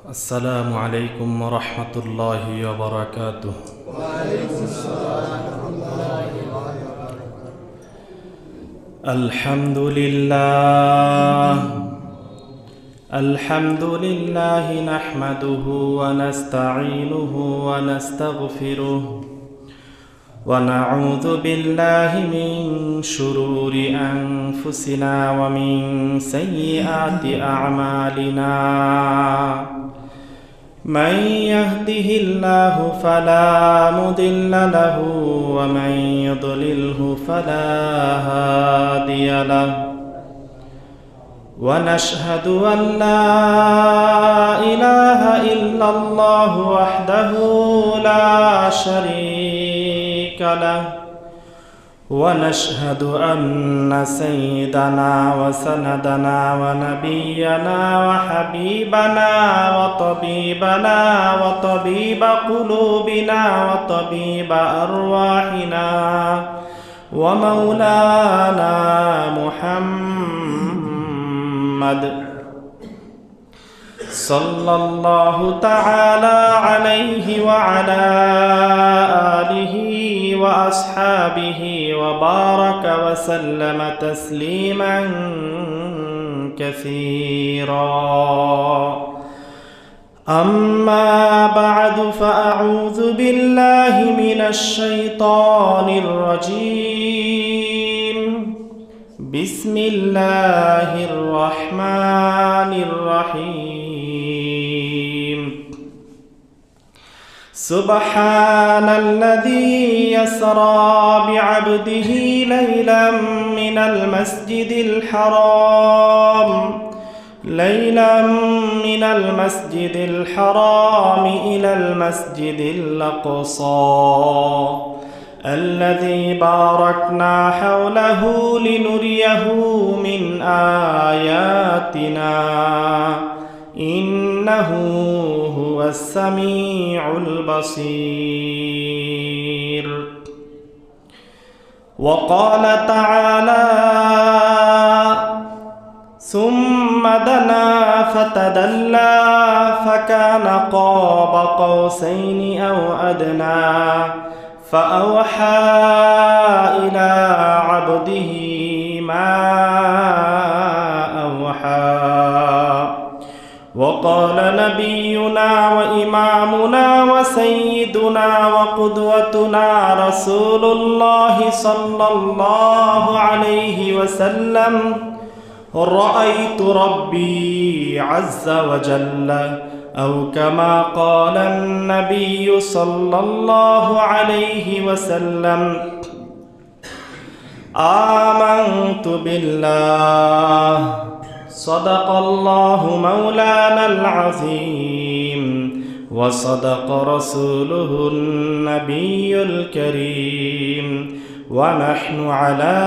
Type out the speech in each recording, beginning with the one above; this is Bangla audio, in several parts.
السلام عليكم ورحمة الله وبركاته. وعليكم السلام ورحمة الله وبركاته. الحمد لله نحمده ونستعينه ونستغفره ونعوذ بالله من شرور أنفسنا ومن سيئات أعمالنا. من يهده الله فلا مضل له ومن يضلله فلا هادي له. ونشهد أن لا إله إلا الله وحده لا شريك له. ونشهد أن سيدنا وسندنا ونبينا وحبيبنا وطبيبنا وطبيب قلوبنا وطبيب أرواحنا ومولانا محمد صلى الله تعالى عليه وعلى آله وأصحابه وبارك وسلم تسليما كثيرا. أما بعد فأعوذ بالله من الشيطان الرجيم. بسم الله الرحمن الرحيم. سبحان الذي يسرى بعبده ليلا من المسجد الحرام إلى المسجد الأقصى الذي باركنا حوله لنريه من آياتنا إنه هو السميع البصير. وقال تعالى: ثم دنا فتدلى فكان قاب قوسين أو أدنى فأوحى إلى عبده ما أوحى. وقال نبينا وإمامنا وسيدنا وقدوتنا رسول الله صلى الله عليه وسلم: رأيت ربي عز وجل، أو كما قال النبي صلى الله عليه وسلم: آمنت بالله صدق الله مولانا العظيم وصدق رسوله النبي الكريم ونحن على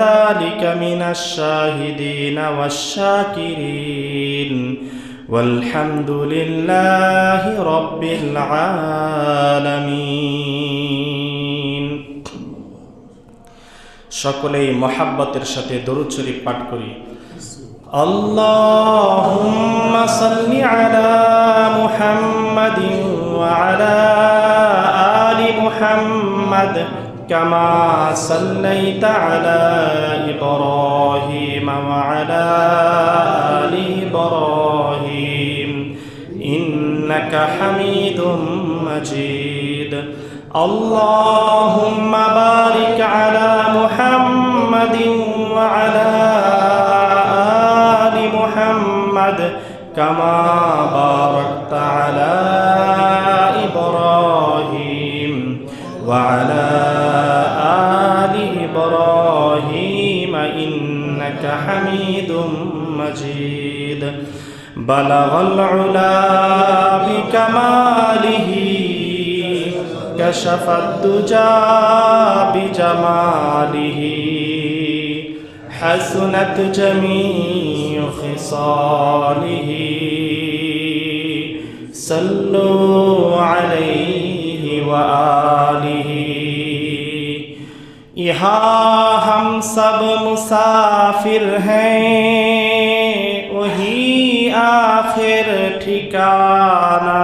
ذلك من الشاهدين والشاكرين والحمد لله رب العالمين. সকলেই মহাব্বতের সাথে দরুদ শরীফ পাঠ করি। আল্লাহুম্মা সাল্লি আলা মুহাম্মাদিন ওয়া আলা আলি মুহাম্মাদ কামা সাল্লাইতা আলা ইব্রাহিম ওয়া আলা আলি ইব্রাহিম ইন্নাকা হামিদুম মাজিদ. আল্লাহুম্মা বারিক আলা মুহাম্মাদিন ওয়া আলা আলি মুহাম্মাদ কামা বারাকতা আলা ইব্রাহিম ওয়া আলা আলি ইব্রাহিম ইন্নাকা হামিদুম মাজিদ. বালাগাল উলা বিকামালিহি كشف الدجى بجماله حسنت جميع خصاله صلوا عليه وآله. यहाँ हम सब मुसाफिर हैं वही आखिर ठिकाना।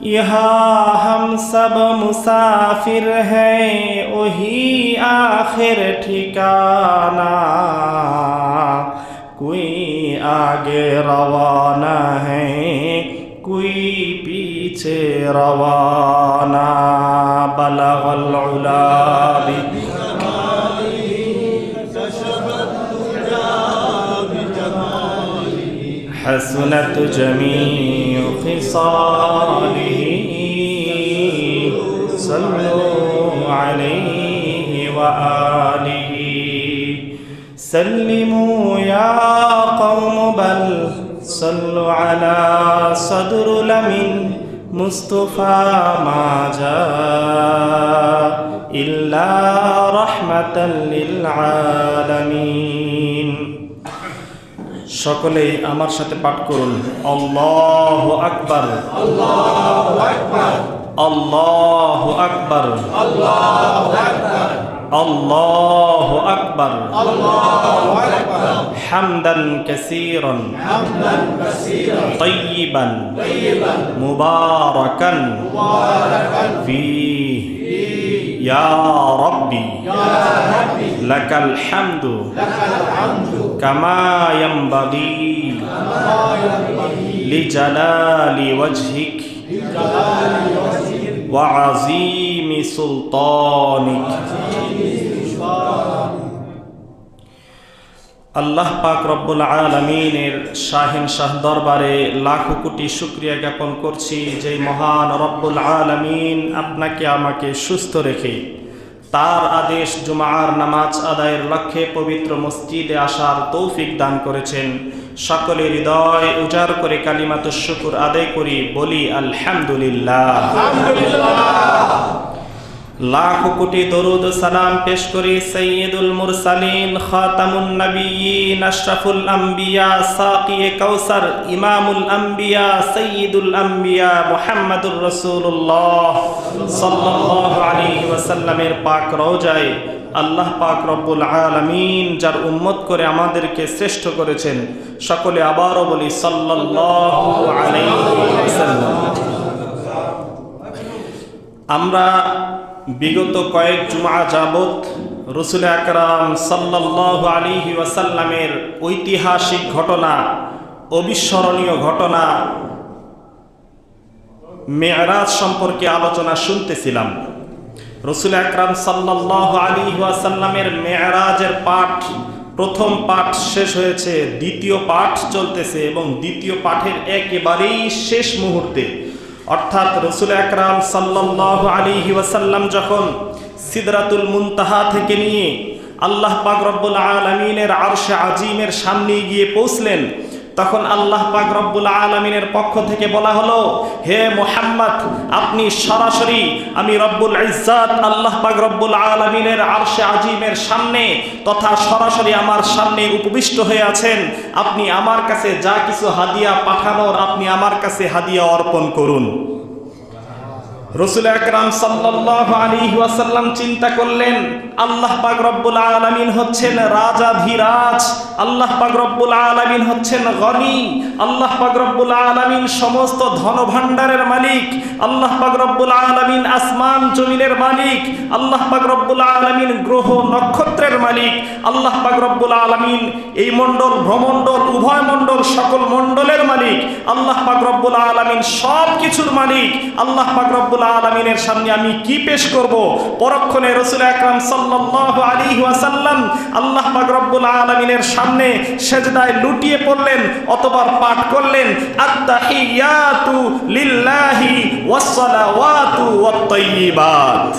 यहाँ हम सब मुसाफिर हैं, वही आखिर ठिकाना। कोई आगे रवाना है, कोई पीछे रवाना। बलगल उला हसनत जमीउ खिसालिही। सल्लु अलैहि व आलिही। सल्लिमू या कौम बल सल्लु अला सदरुल अमीन मुस्तफा मा जा इल्ला रहमतल लिल आलामीन। সকলেই আমার সাথে পাঠ করুন, আল্লাহু আকবার, আল্লাহু আকবার, আল্লাহু আকবার, আল্লাহু আকবার, আল্লাহু আকবার, আল্লাহু আকবার। হামদান কাসীরান হামদান কাসীরান তাইয়িবান তাইয়িবান মুবারাকান মুবারাকান ফীহি ইয়া রাব্বি ইয়া রাব্বি লাকাল হামদু লাকাল হামদু কামা ইয়ানবাগি কামা ইয়ানবাগি লিজালালি ওয়াজহিক লিজালালি ওয়াজহিক ওয়া আযীমি সুলতানিক। আল্লাহ পাক রব্বুল আলামিনের শাহিন শাহ দরবারে লাখো কোটি শুকরিয়া জ্ঞাপন করছি যে মহান রব্বুল আলামিন আপনাকে আমাকে সুস্থ রেখে তার আদেশ জুমার নামাজ আদায়ের লক্ষ্যে পবিত্র মসজিদে আসার তৌফিক দান করেছেন। সকলে হৃদয় উজাড় করে কালিমাতুশ শুকর আদায় করি, বলি আলহামদুলিল্লাহ। লাখো কোটি দরুদ সালাম পেশ করি সৈয়দুল মুরসালিন খাতামুন নবিয়্যিন আশরাফুল আম্বিয়া সাকিয়ে কাউসার ইমামুল আম্বিয়া সৈয়দুল আম্বিয়া মুহাম্মাদুর রাসূলুল্লাহ সাল্লাল্লাহু আলাইহি ওয়াসাল্লামের পাক রওজায় আল্লাহ পাক রব্বুল আলামিন যার উম্মত করে আমাদেরকে শ্রেষ্ঠ করেছেন, সকলে আবারও বলি সাল্লাল্লাহু আলাইহি ওয়াসাল্লাম। আমরা বিগত কয়েক জুমা যাবত রসুল আকরাম সাল্লাল্লাহু আলাইহি ওয়াসাল্লামের ঐতিহাসিক ঘটনা, অবিস্মরণীয় ঘটনা মেরাজ সম্পর্কে আলোচনা শুনতেছিলাম। রসুল আকরাম সাল্লাল্লাহু আলাইহি ওয়াসাল্লামের মেরাজের পাঠ, প্রথম পাঠ শেষ হয়েছে, দ্বিতীয় পাঠ চলতেছে এবং দ্বিতীয় পাঠের একেবারেই শেষ মুহূর্তে, অর্থাৎ রসুল আকরাম সাল্লাল্লাহু আলাইহি ওয়াসাল্লাম যখন সিদরাতুল মুনতাহা থেকে নিয়ে আল্লাহ পাক রব্বুল আলামিনের আরশে আজিমের সামনে গিয়ে পৌঁছলেন, তখন আল্লাহ পাক রব্বুল আলামিনের পক্ষ থেকে বলা হলো, হে মুহাম্মদ, আপনি সরাসরি আমি রব্বুল ইজ্জাত আল্লাহ পাক রব্বুল আলামিনের আরশে আজিমের সামনে তথা সরাসরি আমার সামনে উপবিষ্ট হয়ে আছেন। আপনি আমার কাছে যা কিছু হাদিয়া পাঠানোর আপনি আমার কাছে হাদিয়া অর্পণ করুন। রসুল আকরাম সাল্লাল্লাহু আলাইহি ওয়াসাল্লাম চিন্তা করলেন, আল্লাহ পাক রব্বুল আলামিন হচ্ছেন রাজাধিরাজ, আল্লাহ পাক রব্বুল আলামিন হচ্ছেন গনি, আল্লাহ পাক রব্বুল আলামিন সমস্ত ধনভাণ্ডারের মালিক, আল্লাহ পাক রব্বুল আলামিন আসমান জমিনের মালিক, আল্লাহ পাক রব্বুল আলামিন গ্রহ নক্ষত্রের মালিক, আল্লাহ পাক রব্বুল আলামিন এই মণ্ডল ভ্রমণ্ডল উভয় মণ্ডল সকল মণ্ডলের মালিক, আল্লাহ পাক রব্বুল আলামিন সব কিছুর মালিক। আল্লাহ পাক রব্বুল আলামিনের সামনে আমি কি পেশ করব? পরক্ষণে রাসূল আকরাম সাল্লাল্লাহু আলাইহি ওয়াসাল্লাম আল্লাহ পাক রব্বুল আলামিনের সামনে সিজদায় লুটিয়ে পড়লেন, অতঃপর পাঠ করলেন আত-তাহিয়াতু লিল্লাহি ওয়াস-সালাওয়াতু ওয়াত-তাইয়্যিবাত।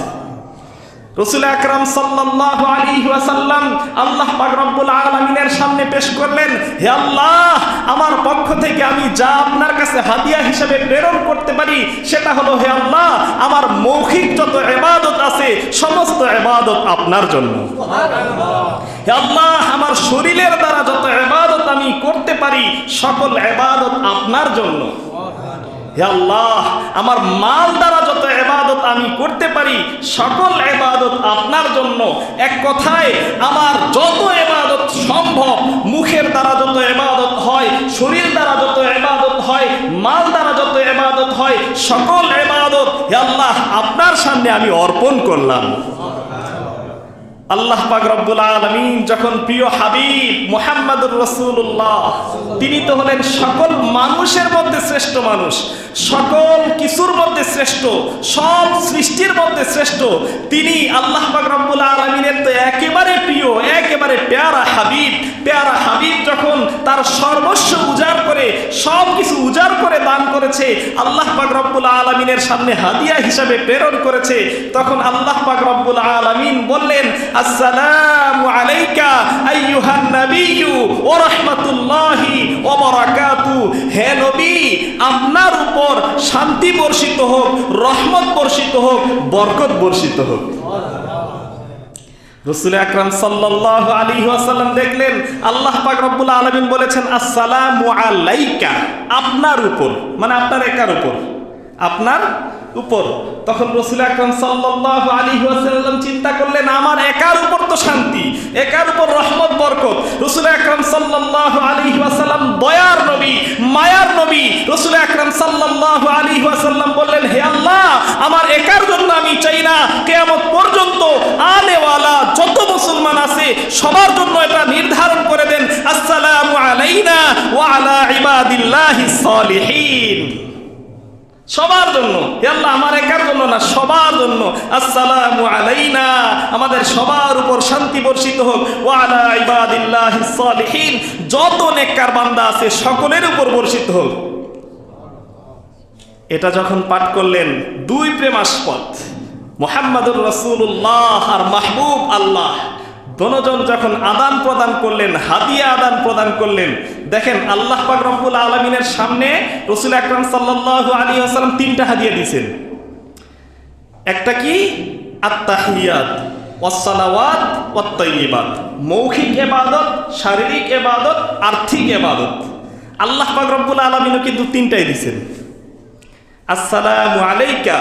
রাসূল আকরাম সাল্লাল্লাহু আলাইহি ওয়াসাল্লাম আল্লাহ পাক রব্বুল আলামিনের সামনে পেশ করলেন, হে আল্লাহ, আমার পক্ষ থেকে আমি যা আপনার কাছে হাদিয়া হিসেবে প্রেরণ করতে পারি সেটা হলো, হে আল্লাহ, আমার মৌখিক যত ইবাদত আছে সমস্ত ইবাদত আপনার জন্য। হে আল্লাহ, আমার শরীরের দ্বারা যত ইবাদত আমি করতে পারি সকল ইবাদত আপনার জন্য। হে আল্লাহ, আমার মাল দ্বারা যত ইবাদত আমি করতে পারি সকল ইবাদত আপনার জন্য। এক কথায় আমার যত ইবাদত সম্ভব, মুখের দ্বারা যত ইবাদত হয়, শরীর দ্বারা যত ইবাদত হয়, মাল দ্বারা যত ইবাদত হয়, সকল ইবাদত হে আল্লাহ আপনার সামনে আমি অর্পণ করলাম। আল্লাহ পাক রব্বুল আলামিন যখন প্রিয় হাবিব মুহাম্মদুর রাসূলুল্লাহ, তিনি তো হলেন সকল মানুষের মধ্যে শ্রেষ্ঠ মানুষ, সকল কিছুর মধ্যে শ্রেষ্ঠ, সব সৃষ্টির মধ্যে শ্রেষ্ঠ, তিনি আল্লাহ পাক রব্বুল আলামিনের তো একেবারে প্রিয়, একেবারে প্যারা হাবিব। প্যারা হাবিব যখন তার সর্বস্ব উজাড় করে, সব কিছু উজাড় করে দান করেছে, আল্লাহ পাক রব্বুল আলামিনের সামনে হাদিয়া হিসাবে প্রেরণ করেছে, তখন আল্লাহ পাক রব্বুল আলামিন বললেন, আসসালামু আলাইকা আইয়ুহান নাবিয়্যু ওয়া রাহমাতুল্লাহি ওয়া বারাকাতুহু। হে নবী, আপনার উপর শান্তি বর্ষিত হোক, রহমত বর্ষিত হোক, বরকত বর্ষিত হোক। রাসূল আকরাম সাল্লাল্লাহু আলাইহি ওয়াসাল্লাম দেখলেন আল্লাহ পাক রব্বুল আলামিন বলেছেন আসসালামু আলাইকা, আপনার উপর, মানে আপনার একার উপর, আপনার উপর। তখন রাসূল আকরাম সাল্লাল্লাহু আলাইহি ওয়াসাল্লাম চিন্তা করলেন আমার একার উপর তো শান্তি, একার উপর রহমত বরকত। রাসূল আকরাম সাল্লাল্লাহু আলাইহি ওয়াসাল্লাম দয়ার নবী, মায়ার নবী। রাসূল আকরাম সাল্লাল্লাহু আলাইহি ওয়াসাল্লাম বললেন, হে আল্লাহ, আমার একার জন্য আমি চাই না, কিয়ামত পর্যন্ত আলেওয়ালা যত মুসলমান আছে সবার জন্য এটা নির্ধারণ করে দেন, আসসালামু আলাইনা ওয়া আলা ইবাদিল্লাহিস সালিহিন। সবার জন্য, হে আল্লাহ, আমার একার জন্য না, সবার জন্য আসসালামু আলাইনা, আমাদের সবার উপর শান্তি বর্ষিত হোক, ওয়া আলা ইবাদিল্লাহিস সালিহিন, যত নেককার বান্দা আছে সকলের উপর বর্ষিত হোক। এটা যখন পাঠ করলেন, দুই প্রেমাস্পদ মুহাম্মদুর রাসূলুল্লাহ আর মাহবুব আল্লাহ দোনোজন যখন আদান প্রদান করলেন, হাদিয়া আদান প্রদান করলেন, দেখেন আল্লাহ পাক রব্বুল আলামিনের সামনে রাসূল আকরাম সাল্লাল্লাহু আলাইহি ওয়াসাল্লাম তিনটা হাদিয়া দিয়েছেন। একটা কি? আত-তাহিয়াত ওয়াস-সালাওয়াত ওয়াত-তাইয়িবাত, মৌখিক ইবাদত, শারীরিক ইবাদত, আর্থিক ইবাদত। আল্লাহ পাক রব্বুল আলামিনও কিন্তু তিনটাই দিয়েছেন। আসসালামু আলাইকা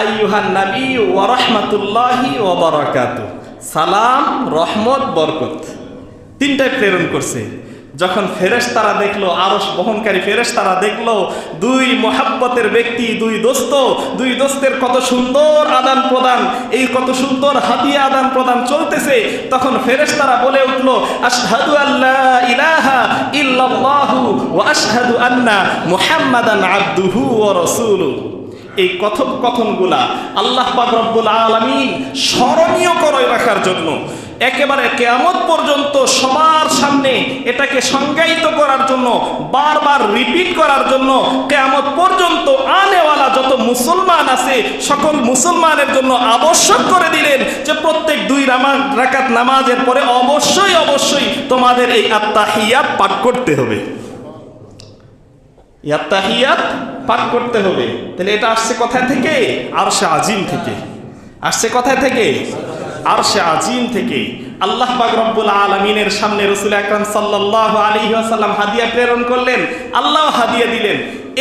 আইয়ুহান নাবিয়্যু ওয়া রাহমাতুল্লাহি ওয়া বারাকাতুহু, সালাম, রহমত, বরকত, তিনটাই প্রেরণ করছে। যখন ফেরেশতারা দেখলো, আরশ বহনকারী ফেরেশতারা দেখলো দুই মোহাব্বতের ব্যক্তি, দুই দোস্তের কত সুন্দর আদান প্রদান, এই কত সুন্দর হাদিয়া আদান প্রদান চলতেছে, তখন ফেরেশতারা বলে উঠলো, আশহাদু আল্লা ইলাহা ইল্লাল্লাহু ওয়া আশহাদু আন্না মুহাম্মাদান আবদুহু ওয়া রাসূলুহু। এই কথোপকথনগুলা আল্লাহ পাক রব্বুল আলামিন স্মরণীয় করে রাখার জন্য, একেবারে কিয়ামত পর্যন্ত সবার সামনে এটাকে সংজ্ঞায়িত করার জন্য, বারবার রিপিট করার জন্য, কিয়ামত পর্যন্ত আনেওয়ালা যত মুসলমান আছে সকল মুসলমানের জন্য আবশ্যক করে দিলেন যে প্রত্যেক দুই রাকাত নামাজের পরে অবশ্যই তোমাদের এই আত-তাহিয়াত পাঠ করতে হবে, আত-তাহিয়াত পাঠ করতে হবে। তাহলে এটা আসছে কোথা থেকে? আরশে আজিম থেকে। আসছে কোথায় থেকে? আরশে আজিম থেকে। আল্লাহ পাক রব্বুল আলামিনের সামনে রাসূল আকরাম সাল্লাল্লাহু আলাইহি ওয়াসাল্লাম হাদিয়া প্রেরণ করলেন, আল্লাহ হাদিয়া দিলেন।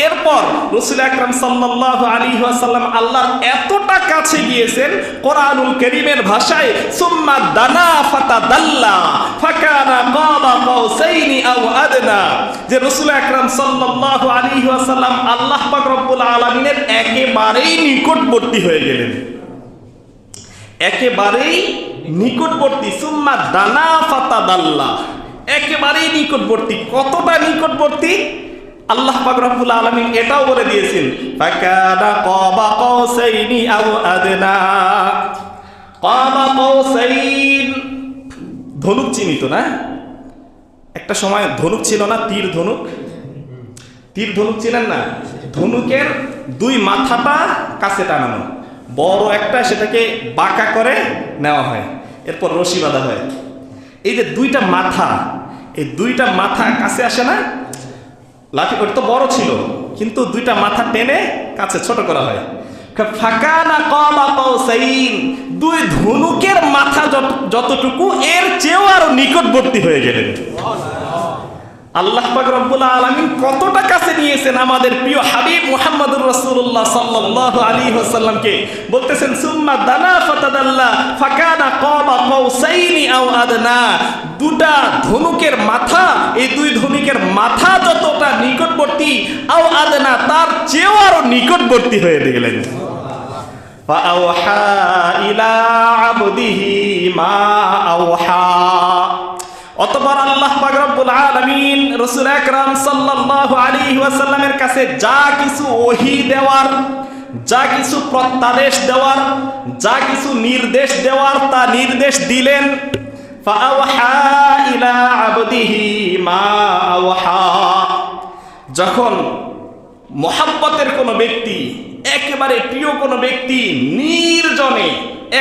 এরপর রাসূল আকরাম সাল্লাল্লাহু আলাইহি ওয়াসাল্লাম আল্লাহর এতটা কাছে গিয়েছেন, কোরআনুল কারীমের ভাষায় সুম্মা দানা ফাতাদাল্লা ফাকানা কাবা কাউসাইনি আও আদনা, যে রাসূল আকরাম সাল্লাল্লাহু আলাইহি ওয়াসাল্লাম আল্লাহ পাক রব্বুল আলামিনের একেবারেই নিকটবর্তী হয়ে গেলেন, একেবারেই নিকটবর্তী। সুম্মা দানা ফাতাদাল্লা, একেবারেই নিকটবর্তী। কতটা নিকটবর্তী? আল্লাহ পাক রব্বুল আলামিন এটাও বলে দিয়েছেন, ফাকানা কাবা কাউসাইনি আও আদনা। কাবা কাউসাইন, ধনুক চিনিত না? একটা সময় ধনুক ছিল না, তীর ধনুক ছিলেন না? ধনুকের দুই মাথাটা কাছে টানানো, বড় একটা, সেটাকে বাঁকা করে নেওয়া হয়, এরপর রশি বাঁধা হয়। এই যে দুইটা মাথা, এই দুইটা মাথা কাছে আসে না? লাঠি ওটা তো বড় ছিল, কিন্তু দুইটা মাথা টেনে কাছে ছোট করা হয়। ফাকানা কাবা কাউসাইন, দুই ধনুকের মাথা যতটুকু, এর চেয়েও আরো নিকটবর্তী হয়ে গেলেন। আল্লাহ পাক রব্বুল আলামিন কতটা কাছে নিয়েছেন আমাদের প্রিয় হাবিব মুহাম্মদুর রাসূলুল্লাহ সাল্লাল্লাহু আলাইহি ওয়াসাল্লামকে। বলতেছেন সুম্মা দানা ফাতাদাল্লা ফাকানা কাবা কাউসাইনি আও আদনা। দুটা ধনুকের মাথা, এই দুই ধনুকের মাথা যতটা নিকটবর্তী, আও আদনা তার চেয়েও আরো নিকটবর্তী হয়ে গেলেন। ফাআওহা ইলা আবদিহি মা আওহা। অতঃপর আল্লাহ পাক রব্বুল আলামিন রাসূল আকরাম সাল্লাল্লাহু আলাইহি ওয়াসাল্লামের কাছে যা কিছু ওহী দেওয়ার, যা কিছু প্রত্যাদেশ দেওয়ার, যা কিছু নির্দেশ দেওয়ার তা নির্দেশ দিলেন। ফাআওহা ইলা আবদিহি মা আওহা। যখন মোহাব্বতের কোনো ব্যক্তি, একেবারে প্রিয় কোনো ব্যক্তি নির্জনে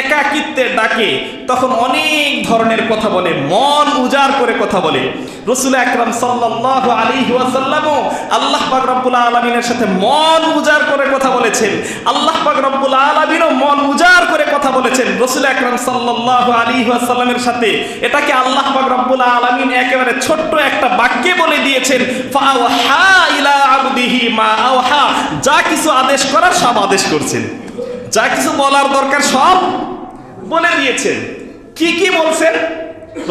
একাকিত্বে ডাকে, তখন অনেক ধরনের কথা বলে, মন উজাড় করে কথা বলে। রাসূল আকরাম সাল্লাল্লাহু আলাইহি ওয়াসাল্লামও আল্লাহ পাক রব্বুল আলামিনের সাথে মন উজাড় করে কথা বলেছেন। আল্লাহ পাক রব্বুল আলামিনও মন উজাড় করে কথা বলেছেন রাসূল আকরাম সাল্লাল্লাহু আলাইহি ওয়াসাল্লামের সাথে। এটাকে আল্লাহ পাক রব্বুল আলামিন একেবারে ছোট্ট একটা বাক্যে বলে দিয়েছেন, ফাআওহা ইলা আবদিহি মা আওহা। যা কিছু আদেশ করার সব আদেশ করছেন, যা কিছু বলার দরকার সব বলে দিয়েছেন। কি কি বলছেন?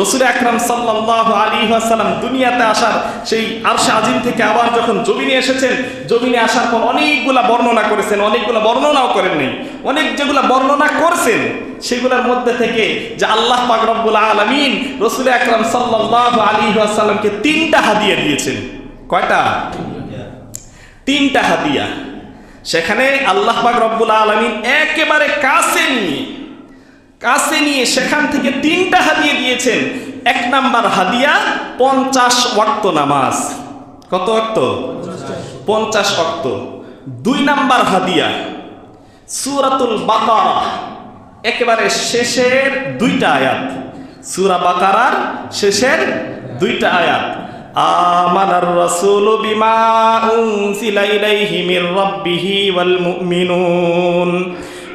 রাসূল আকরাম সাল্লাল্লাহু আলাইহি ওয়াসাল্লাম দুনিয়াতে আসার সেই আরশে আজিম থেকে আবার যখন জমিনে এসেছেন, জমিনে আসার পর অনেকগুলা বর্ণনা করেছেন, অনেকগুলা বর্ণনাও করেন নাই। অনেক যেগুলা বর্ণনা করছেন সেগুলোর মধ্যে থেকে যে আল্লাহ পাক রব্বুল আলামিন রাসূল আকরাম সাল্লাল্লাহু আলাইহি ওয়াসাল্লামকে 3টা হাদিয়া দিয়েছেন। কয়টা? 3টা হাদিয়া। সেখানে আল্লাহ পাক রব্বুল আলামিন একেবারে কাছে নিয়ে সেখান থেকে 3টা হাদিয়া দিয়েছেন। 1 নাম্বার হাদিয়া 50 ওয়াক্ত নামাজ। কত ওয়াক্ত? 50 ওয়াক্ত। 2 নাম্বার হাদিয়া সূরাতুল বাকারা, একেবারে শেষের 2টা আয়াত, সূরা বাকারার শেষের 2টা আয়াত। আমানার রাসূলু বিমা উনজিলা ইলাইহি মির রাব্বিহি ওয়াল মুমিনুন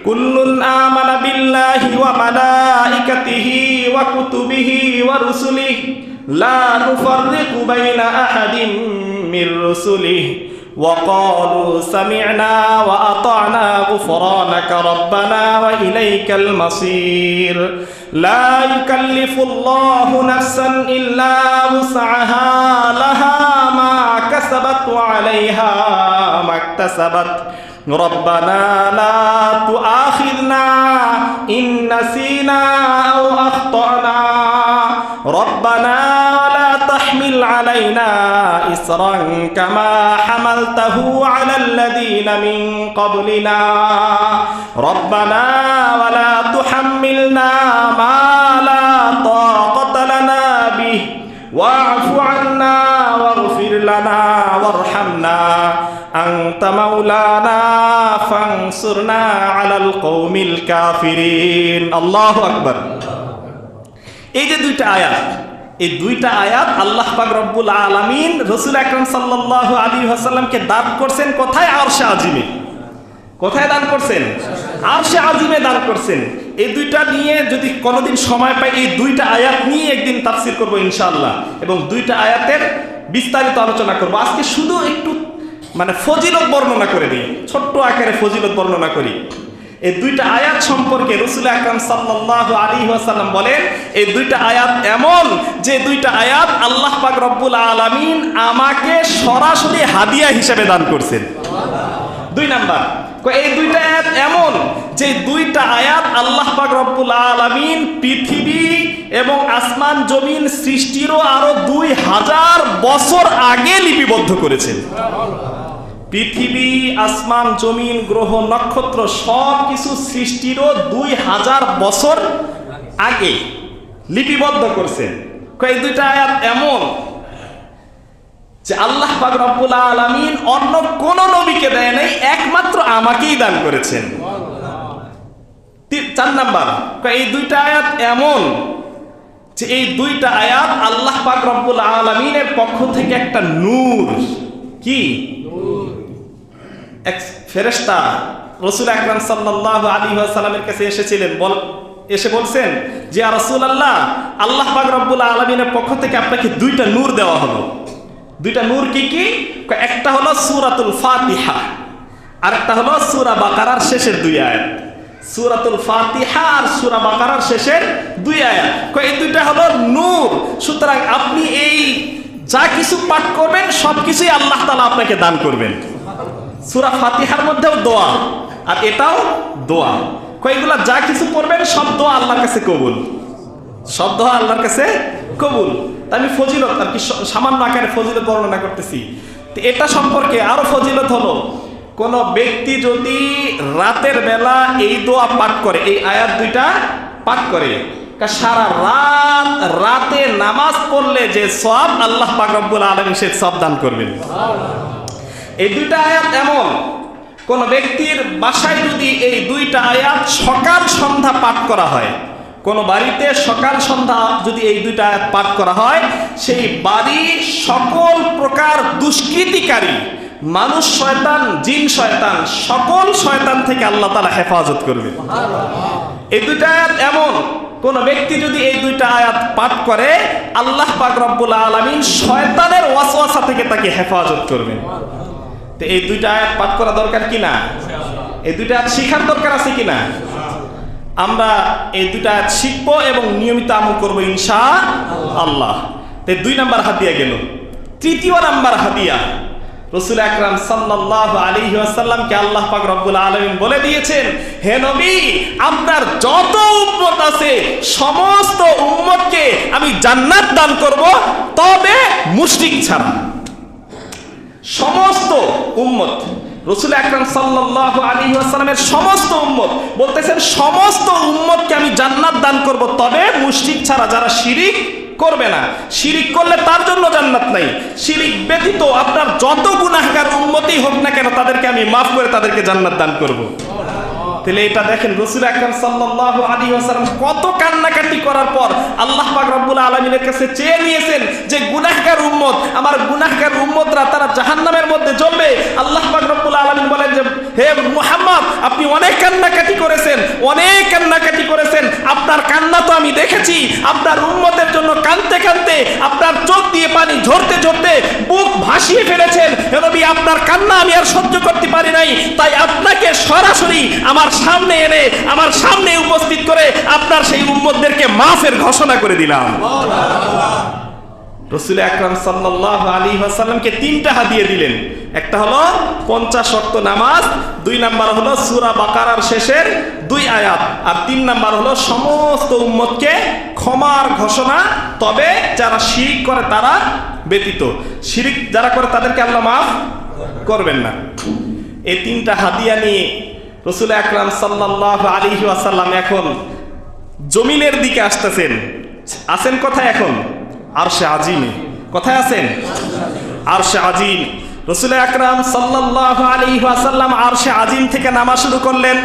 কুল্লুন আমানা বিল্লাহি ওয়া মালাইকাতিহি ওয়া কুতুবিহি ওয়া রুসুলিহি লা নুফাররিকু বাইনা আহাদিম মির রুসুলিহি ওয়া ক্বালু সামি'না ওয়া আতা'না গুফরানাকা রাব্বানা ওয়া ইলাইকাল মাসির লা ইউকাল্লিফুল্লাহু নাফসান ইল্লা উসআহা লাহা মা কাসাবাত ওয়া আলাইহা মা ইকতাসাবাত ربنا لا تؤاخذنا إن نسينا أو أخطأنا ربنا ولا تحمل علينا إصرا كما حملته على الذين من قبلنا ربنا ولا تحملنا ما لا طاقة لنا به واعف عنا واغفر لنا وارحمنا أنت مولانا فانصرنا على القوم الكافرين الله أكبر। এই যে 2টা আয়াত, এই 2টা আয়াত আল্লাহ পাক রব্বুল আলামিন রাসূল আকরাম সাল্লাল্লাহু আলাইহি ওয়াসাল্লামকে দান করছেন কোথায়? আরশে আজিমে। কোথায় দান করছেন? আরশে আজিমে দান করছেন। এই 2টা নিয়ে যদি কোনোদিন সময় পাই, এই 2টা আয়াত নিয়ে একদিন তাফসীর করব ইনশাআল্লাহ, এবং 2টা আয়াতের বিস্তারিত আলোচনা করব। আজকে শুধু একটু ফজিলত বর্ণনা করে দিই, ছোট্ট আকারে ফজিলত বর্ণনা করি। এই 2টা আয়াত সম্পর্কে রাসূল আকরাম সাল্লাল্লাহু আলাইহি ওয়াসাল্লাম বলেন, এই 2টা আয়াত এমন যে 2টা আয়াত আল্লাহ পাক রব্বুল আলামিন আমাকে সরাসরি হাদিয়া হিসেবে দান করছেন। 2 নাম্বার, এই 2টা আয়াত এমন যে 2টা আয়াত আল্লাহ পাক রব্বুল আলামিন পৃথিবী এবং আসমান জমিন সৃষ্টিরও আরো 2000 বছর আগে লিপিবদ্ধ করেছেন। পৃথিবী, আসমান, জমিন, গ্রহ, নক্ষত্র সব কিছু সৃষ্টিরও 2000 বছর আগে লিপিবদ্ধ করছেন। এই 2টা আয়াত এমন যে আল্লাহ পাক রব্বুল আলামিন অন্য কোন নবীকে দেয় নাই, একমাত্র আমাকেই দান করেছেন। 4 নাম্বার, এই 2টা আয়াত এমন যে এই 2টা আয়াত আল্লাহ পাক রব্বুল আলামিনের পক্ষ থেকে একটা নূর। কি? এক ফেরেশতা রাসূল আকরাম সাল্লাল্লাহু আলাইহি ওয়াসাল্লামের কাছে এসেছিলেন, এসে বলছেন যে ইয়া রাসূলুল্লাহ, আল্লাহ পাক রব্বুল আলামিনের পক্ষ থেকে আপনাকে 2টা নূর দেওয়া হলো। দুইটা নূর কি কি? একটা হলো সূরাতুল ফাতিহা, আর একটা হলো সূরা বাকারার শেষের 2 আয়াত। সূরাতুল ফাতিহা আর সূরা বাকারার শেষের 2 আয়াত, এই দুইটা হলো নূর। সুতরাং আপনি এই যা কিছু পাঠ করবেন সবকিছুই আল্লাহ তাআলা আপনাকে দান করবেন। সূরা ফাতিহার মধ্যেও দোয়া, আর এটাও দোয়া। এগুলা যা কিছু করবেন সব দোয়া আল্লাহর কাছে কবুল, সব দোয়া আল্লাহর কাছে কবুল। আমি ফজিলত আর কি সামান্য আকারে ফজিলত বর্ণনা করতেছি। এটা সম্পর্কে আরো ফজিলত হলো, কোন ব্যক্তি যদি রাতের বেলা এই দোয়া পাঠ করে, এই আয়াত দুইটা পাঠ করে, সারা রাতে নামাজ পড়লে যে সওয়াব আল্লাহ পাক রব্বুল আলামিন সে সওয়াব দান করবেন। এই দুইটা আয়াত এমন, কোন ব্যক্তির বাসায় যদি এই দুইটা আয়াত সকাল সন্ধ্যা পাঠ করা হয়, কোন বাড়িতে সকাল সন্ধ্যা যদি এই দুইটা আয়াত পাঠ করা হয়, সেই বাড়ির সকল প্রকার দুষ্কৃতিকারী মানুষ শয়তান, জিন শয়তান, সকল শয়তান থেকে আল্লাহ তাআলা হেফাজত করবে। এই দুইটা আয়াত এমন, কোন ব্যক্তি যদি এই দুইটা আয়াত পাঠ করে, আল্লাহ পাক রব্বুল আলামিন শয়তানের ওয়াসওয়াসা থেকে তাকে হেফাজত করবেন। তো এই দুইটা আয়াত পাঠ করা দরকার কিনা? এই দুইটা আয়াত শিখার দরকার আছে কিনা? আমরা এই দুইটা আয়াত শিখবো এবং নিয়মিত আমল করবো ইনশাআল্লাহ। 2 নাম্বার হাদিয়া গেল। 3য় নাম্বার হাদিয়া, রাসূল আকরাম সাল্লাল্লাহু আলাইহি ওয়াসাল্লামকে আল্লাহ পাক রব্বুল আলামিন বলে দিয়েছেন, হে নবী, আপনার যত উম্মত আছে সমস্ত উম্মতকে আমি জান্নাত দান করব, তবে মুশরিক ছাড়া। সমস্ত উম্মত, রাসূল আকরাম সাল্লাল্লাহু আলাইহি ওয়াসাল্লামের সমস্ত উম্মত বলতেছেন, সমস্ত উম্মতকে আমি জান্নাত দান করব, তবে মুশরিক ছাড়া, যারা শিরিক করবে না। শিরিক করলে তার জন্য জান্নাত নাই। শিরিক ব্যতীত আপনার যত গুনাহগার উম্মতই হোক না কেন, তাদেরকে আমি মাফ করে তাদেরকে জান্নাত দান করব। তাহলে এটা দেখেন, রাসূল আকরাম সাল্লাল্লাহু আলাইহি ওয়াসাল্লাম কত কান্নাকাটি করার পর আল্লাহ পাক রব্বুল আলামিনের কাছে চেয়ে নিয়েছেন যে গুনাহগার উম্মত, আমার গুনাহগার উম্মতরা তারা জাহান্নামের মধ্যে জ্বলবে। আল্লাহ পাক রব্বুল আলামিন বলেন যে, হে মুহাম্মদ, আপনি অনেক কান্নাকাটি করেছেন, অনেক কান্নাকাটি করেছেন, আপনার কান্না তো আমি দেখেছি। আপনার উম্মতের জন্য কাঁদতে কাঁদতে আপনার চোখ দিয়ে পানি ঝরতে ঝরতে বুক ভাসিয়ে ফেলেছেন। হে নবী, আপনার কান্না আমি আর সহ্য করতে পারি নাই, তাই আপনাকে সরাসরি আমার সামনে এনে, আমার সামনে উপস্থিত করে আপনার সেই উম্মতদেরকে মাফের ঘোষণা করে দিলাম। রাসূল আকরাম সাল্লাল্লাহু আলাইহি ওয়াসাল্লামকে 3টা হাদিয়া দিলেন। একটা হলো 50 ওয়াক্ত নামাজ, 2 নাম্বার হলো সূরা বাকারার শেষের 2 আয়াত, আর 3 নাম্বার হলো সমস্ত উম্মতকে ক্ষমার ঘোষণা, তবে যারা শিরিক করে তারা ব্যতীত। শিরিক যারা করে তাদেরকে আল্লাহ মাফ করবেন না। এই 3টা হাদিয়া নিয়ে রাসূল আকরাম সাল্লাল্লাহু আলাইহি ওয়াসাল্লাম এখন জমিনের দিকে আসতেছেন। আছেন কোথায় এখন? আরশে আজিমে। কোথায় আছেন? আরশে আজিম। রাসূল আকরাম সাল্লাল্লাহু আলাইহি ওয়াসাল্লাম আরশে আজিম থেকে নামা শুরু করলেন।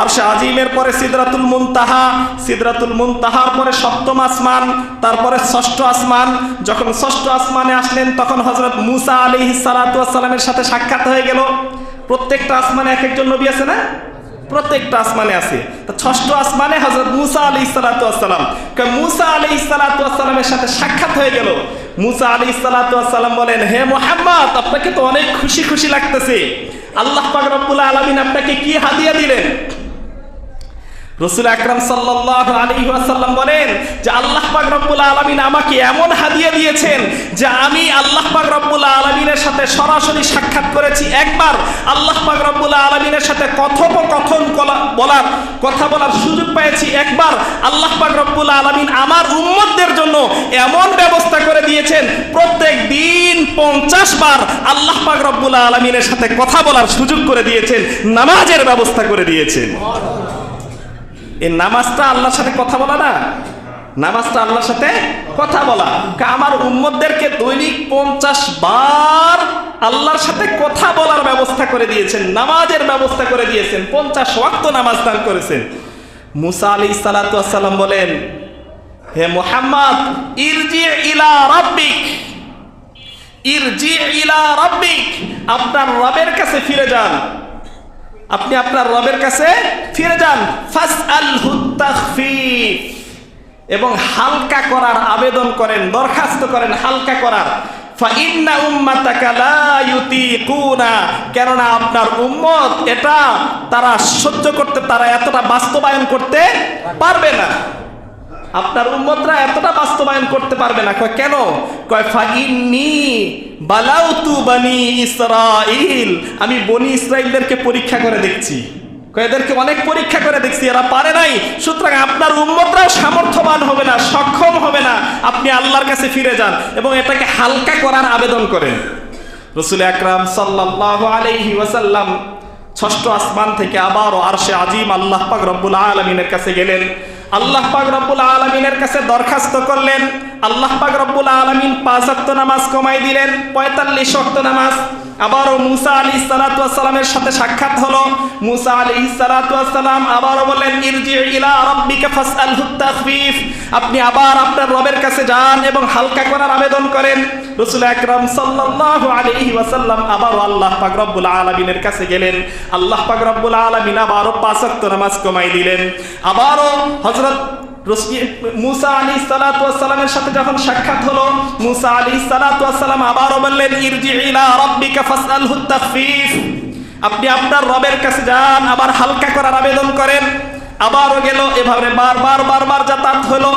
আরশে আজিমের পরে সিদরাতুল মুনতাহা, সিদরাতুল মুনতাহার পরে 7ম আসমান, তারপরে 6ষ্ঠ আসমান। যখন 6ষ্ঠ আসমানে আসলেন, তখন হযরত মুসা আলাইহিস সালাতু ওয়াস সালামের সাথে সাক্ষাৎ হয়ে গেল। প্রত্যেকটা আসমানে এক একজন নবী আছে না? প্রত্যেকটা আসমানে আছে। তো 6ষ্ঠ আসমানে হযরত মুসা আলাইহিস সালাতু ওয়াস সালাম, মুসা আলাইহিস সালাতু ওয়াস সালামের সাথে সাক্ষাৎ হয়ে গেল। মুসা আলাইহিস সালাতু ওয়াস সালাম বলেন, হে মুহাম্মদ, আপনাকে তো অনেক খুশি খুশি লাগতেছে। আল্লাহ পাক রব্বুল আলামিন আপনাকে কি হাদিয়া দিলেন? রাসূল আকরাম সাল্লাল্লাহু আলাইহি ওয়াসাল্লাম বলেন যে, আল্লাহ পাক রব্বুল আলামিন আমাকে এমন হাদিয়া দিয়েছেন যে আমি আল্লাহ পাক রব্বুল আলামিনের সাথে সরাসরি সাক্ষাৎ করেছি একবার, আল্লাহ পাক রব্বুল আলামিনের সাথে কথোপকথন কথা বলার সুযোগ পেয়েছি একবার। আল্লাহ পাক রব্বুল আলামিন আমার উম্মতদের জন্য এমন ব্যবস্থা করে দিয়েছেন, প্রত্যেক দিন 50 বার আল্লাহ পাক রব্বুল আলামিনের সাথে কথা বলার সুযোগ করে দিয়েছেন, নামাজের ব্যবস্থা করে দিয়েছেন। এই নামাজটা আল্লাহর সাথে কথা বলা না, নামাজটা আল্লাহর সাথে কথা বলা। আমার উম্মতদেরকে দৈনিক 50 বার আল্লাহর সাথে কথা বলার ব্যবস্থা করে দিয়েছেন, নামাজের ব্যবস্থা করে দিয়েছেন, 50 ওয়াক্ত নামাজ দান করেছেন। মুসা আলাইহিস সালাতু ওয়াস সালাম বলেন, হে মুহাম্মদ, ইরজি ইলা রাব্বিক, ইরজি ইলা রাব্বিক, আপনার রবের কাছে ফিরে যান, আপনি আপনার রবের কাছে ফিরে যান। ফাসআলহু তাখফীফ, এবং হালকা করার আবেদন করেন, দরখাস্ত করেন হালকা করার। ফাইন্না উম্মাতাকা লা ইউতিকুনা, কেননা আপনার উম্মত এটা তারা সহ্য করতে, তারা এতটা বাস্তবায়ন করতে পারবে না। আপনার উম্মতরা এতটা বাস্তবায়ন করতে পারবে না। কয় কেন? কয় ফাইন্নী বালাউতু বনি ইসরাইল, আমি বনি ইসরাইলদেরকে পরীক্ষা করে দেখছি, এদেরকে অনেক পরীক্ষা করে দেখছি, এরা পারে নাই। সুতরাং আপনার উম্মতরাও সামর্থ্যবান হবে না, সক্ষম হবে না। আপনি আল্লাহর কাছে ফিরে যান এবং এটাকে হালকা করার আবেদন করেন। রাসূল আকরাম সাল্লাল্লাহু আলাইহি ওয়াসাল্লাম ষষ্ঠ আসমান থেকে আবারও আরশে আজিম আল্লাহ পাক রব্বুল আলামিনের কাছে গেলেন। আল্লাহ পাক রব্বুল আলামিনের কাছে দরখাস্ত করলেন। আল্লাহ পাক রব্বুল আলামিন 5 ওয়াক্ত নামাজ কমাই দিলেন, 45 ওয়াক্ত নামাজ। আবারও মুসা আলাইহিস সালাতু ওয়াস সালামের সাথে সাক্ষাৎ হলো। মুসা আলাইহিস সালাতু ওয়াস সালাম আবারও বললেন, ইরজি ইলা রাব্বিকা ফাসআলহু তাখফিফ, আপনি আবার আপনার রবের কাছে যান এবং হালকা করার আবেদন করেন। রাসূল আকরাম সাল্লাল্লাহু আলাইহি ওয়াসাল্লাম আবারও আল্লাহ পাক রব্বুল আলামিনের কাছে গেলেন। আল্লাহ পাক রব্বুল আলামিন আবারও 5 ওয়াক্ত নামাজ কমাই দিলেন। আবারও হযরত মুসা আলাইহিস সালাতু ওয়াস সালামের সাথে যখন সাক্ষাৎ হলো, মুসা আলাইহিস সালাতু ওয়াস সালাম আবারও বললেন, ইরজি ইলা রাব্বিকা ফাসআলহু তাখফিফ, আপনি আপনার রবের কাছে যান, আবার হালকা করার আবেদন করেন। আবারও গেল, এভাবে বারবার যাতায়াত হলো।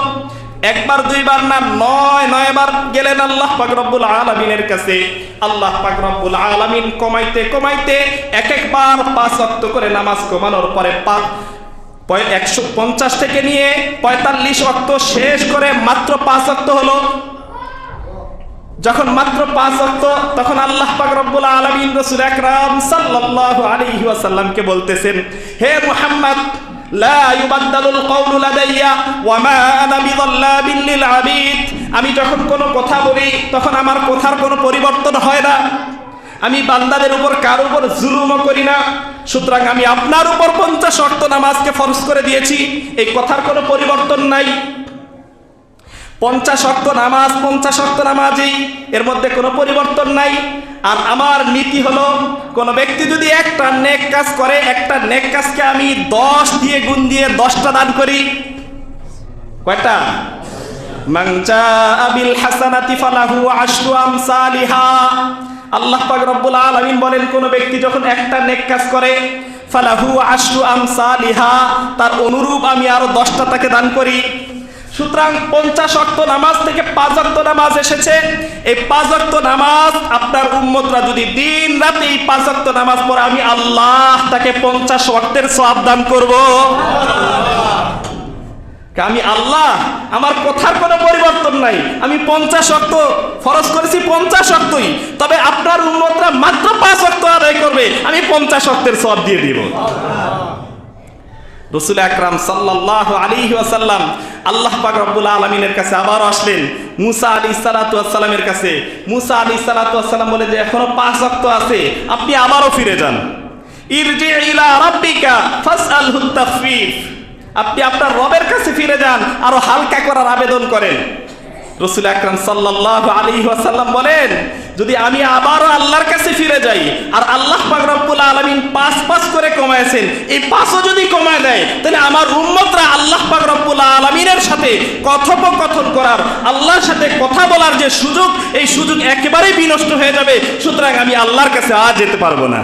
একবার দুইবার না, 9 বার গেলেন আল্লাহ পাক রব্বুল আলামিনের কাছে। আল্লাহ পাক রব্বুল আলামিন কমাইতে এক একবার 5 ওয়াক্ত করে নামাজ কমানোর পরে 150 থেকে নিয়ে 45 ওয়াক্ত শেষ করে মাত্র 5 ওয়াক্ত হলো। যখন মাত্র 5 ওয়াক্ত, তখন আল্লাহ পাক রব্বুল আলামিন রাসূল আকরাম সাল্লাল্লাহু আলাইহি ওয়াসাল্লামকে বলতেছেন, হে মুহাম্মদ, লা ইউবাদদালুল কওলু লাদাইয়া ওয়া মা আনা বিযাল্লাবিল লিল আবিদ, আমি যখন কোনো কথা বলি তখন আমার কথার কোনো পরিবর্তন হয় না, আমি বান্দাদের উপর কারো উপর জুলুমও করি না। সুতরাং আমি আপনার উপর 50 ওয়াক্ত নামাজকে ফরজ করে দিয়েছি, এই কথার কোনো পরিবর্তন নাই। 50 ওয়াক্ত নামাজই, এর মধ্যে কোনো পরিবর্তন নাই। আর আমার নীতি হলো, কোন ব্যক্তি যদি একটা নেক কাজ করে, একটা নেক কাজকে আমি 10 দিয়ে গুণ দিয়ে 10টা দান করি। কয়টা? মান জাআ বিল হাসানাতি ফালাহু আশরু আমসালিহা। আল্লাহ পাক রব্বুল আলামিন বলেন, কোন ব্যক্তি যখন একটা নেক কাজ করে, ফালাহু আশরু আমসালিহা, তার অনুরূপ আমি আরো 10টা তাকে দান করি। সুতরাং 50 ওয়াক্ত নামাজ থেকে 5 ওয়াক্ত নামাজ এসেছে। এই 5 ওয়াক্ত নামাজ আপনার উম্মতরা যদি দিন রাত এই 5 ওয়াক্ত নামাজ পড়ে, আমি আল্লাহ তাকে 50 ওয়াক্তের সওয়াব দান করব। আমি আল্লাহ, আমার কথার কোনো পরিবর্তন নাই, আমি 50 ওয়াক্ত ফরজ করেছি, 50 ওয়াক্তই। তবে আপনার উম্মতরা মাত্র 5 ওয়াক্ত আদায় করবে, আমি 50 ওয়াক্তের সওয়াব দিয়ে দিব। রাসূল আকরাম সাল্লাল্লাহু আলাইহি ওয়াসাল্লাম আল্লাহ পাক রব্বুল আলামিনের কাছে আবার আসলেন, মুসা আলাইহিস সালাতু ওয়াস সালামের কাছে। মুসা আলাইহিস সালাতু ওয়াস সালাম বলে যে এখনো 5 ওয়াক্ত আছে, আপনি আবারও ফিরে যান। ইরজি ইলা রাব্বিকা ফাসআলহু তাখফিফ, আপনি আপনার রবের কাছে ফিরে যান, আরো হালকা করার আবেদন করেন। রাসূল আকরাম সাল্লাল্লাহু আলাইহি ওয়াসাল্লাম বলেন, যদি আমি আবারও আল্লাহর কাছে ফিরে যাই আর আল্লাহ পাক রব্বুল আলামিন 5 করে কমায়ছেন, এই 5ও যদি কমায় দেয়, তাহলে আমার উম্মতরা আল্লাহ পাক রব্বুল আলামিনের সাথে কথোপকথন করার, আল্লাহর সাথে কথা বলার যে সুযোগ, এই সুযোগ একেবারেই বিনষ্ট হয়ে যাবে। সুতরাং আমি আল্লাহর কাছে আর যেতে পারবো না।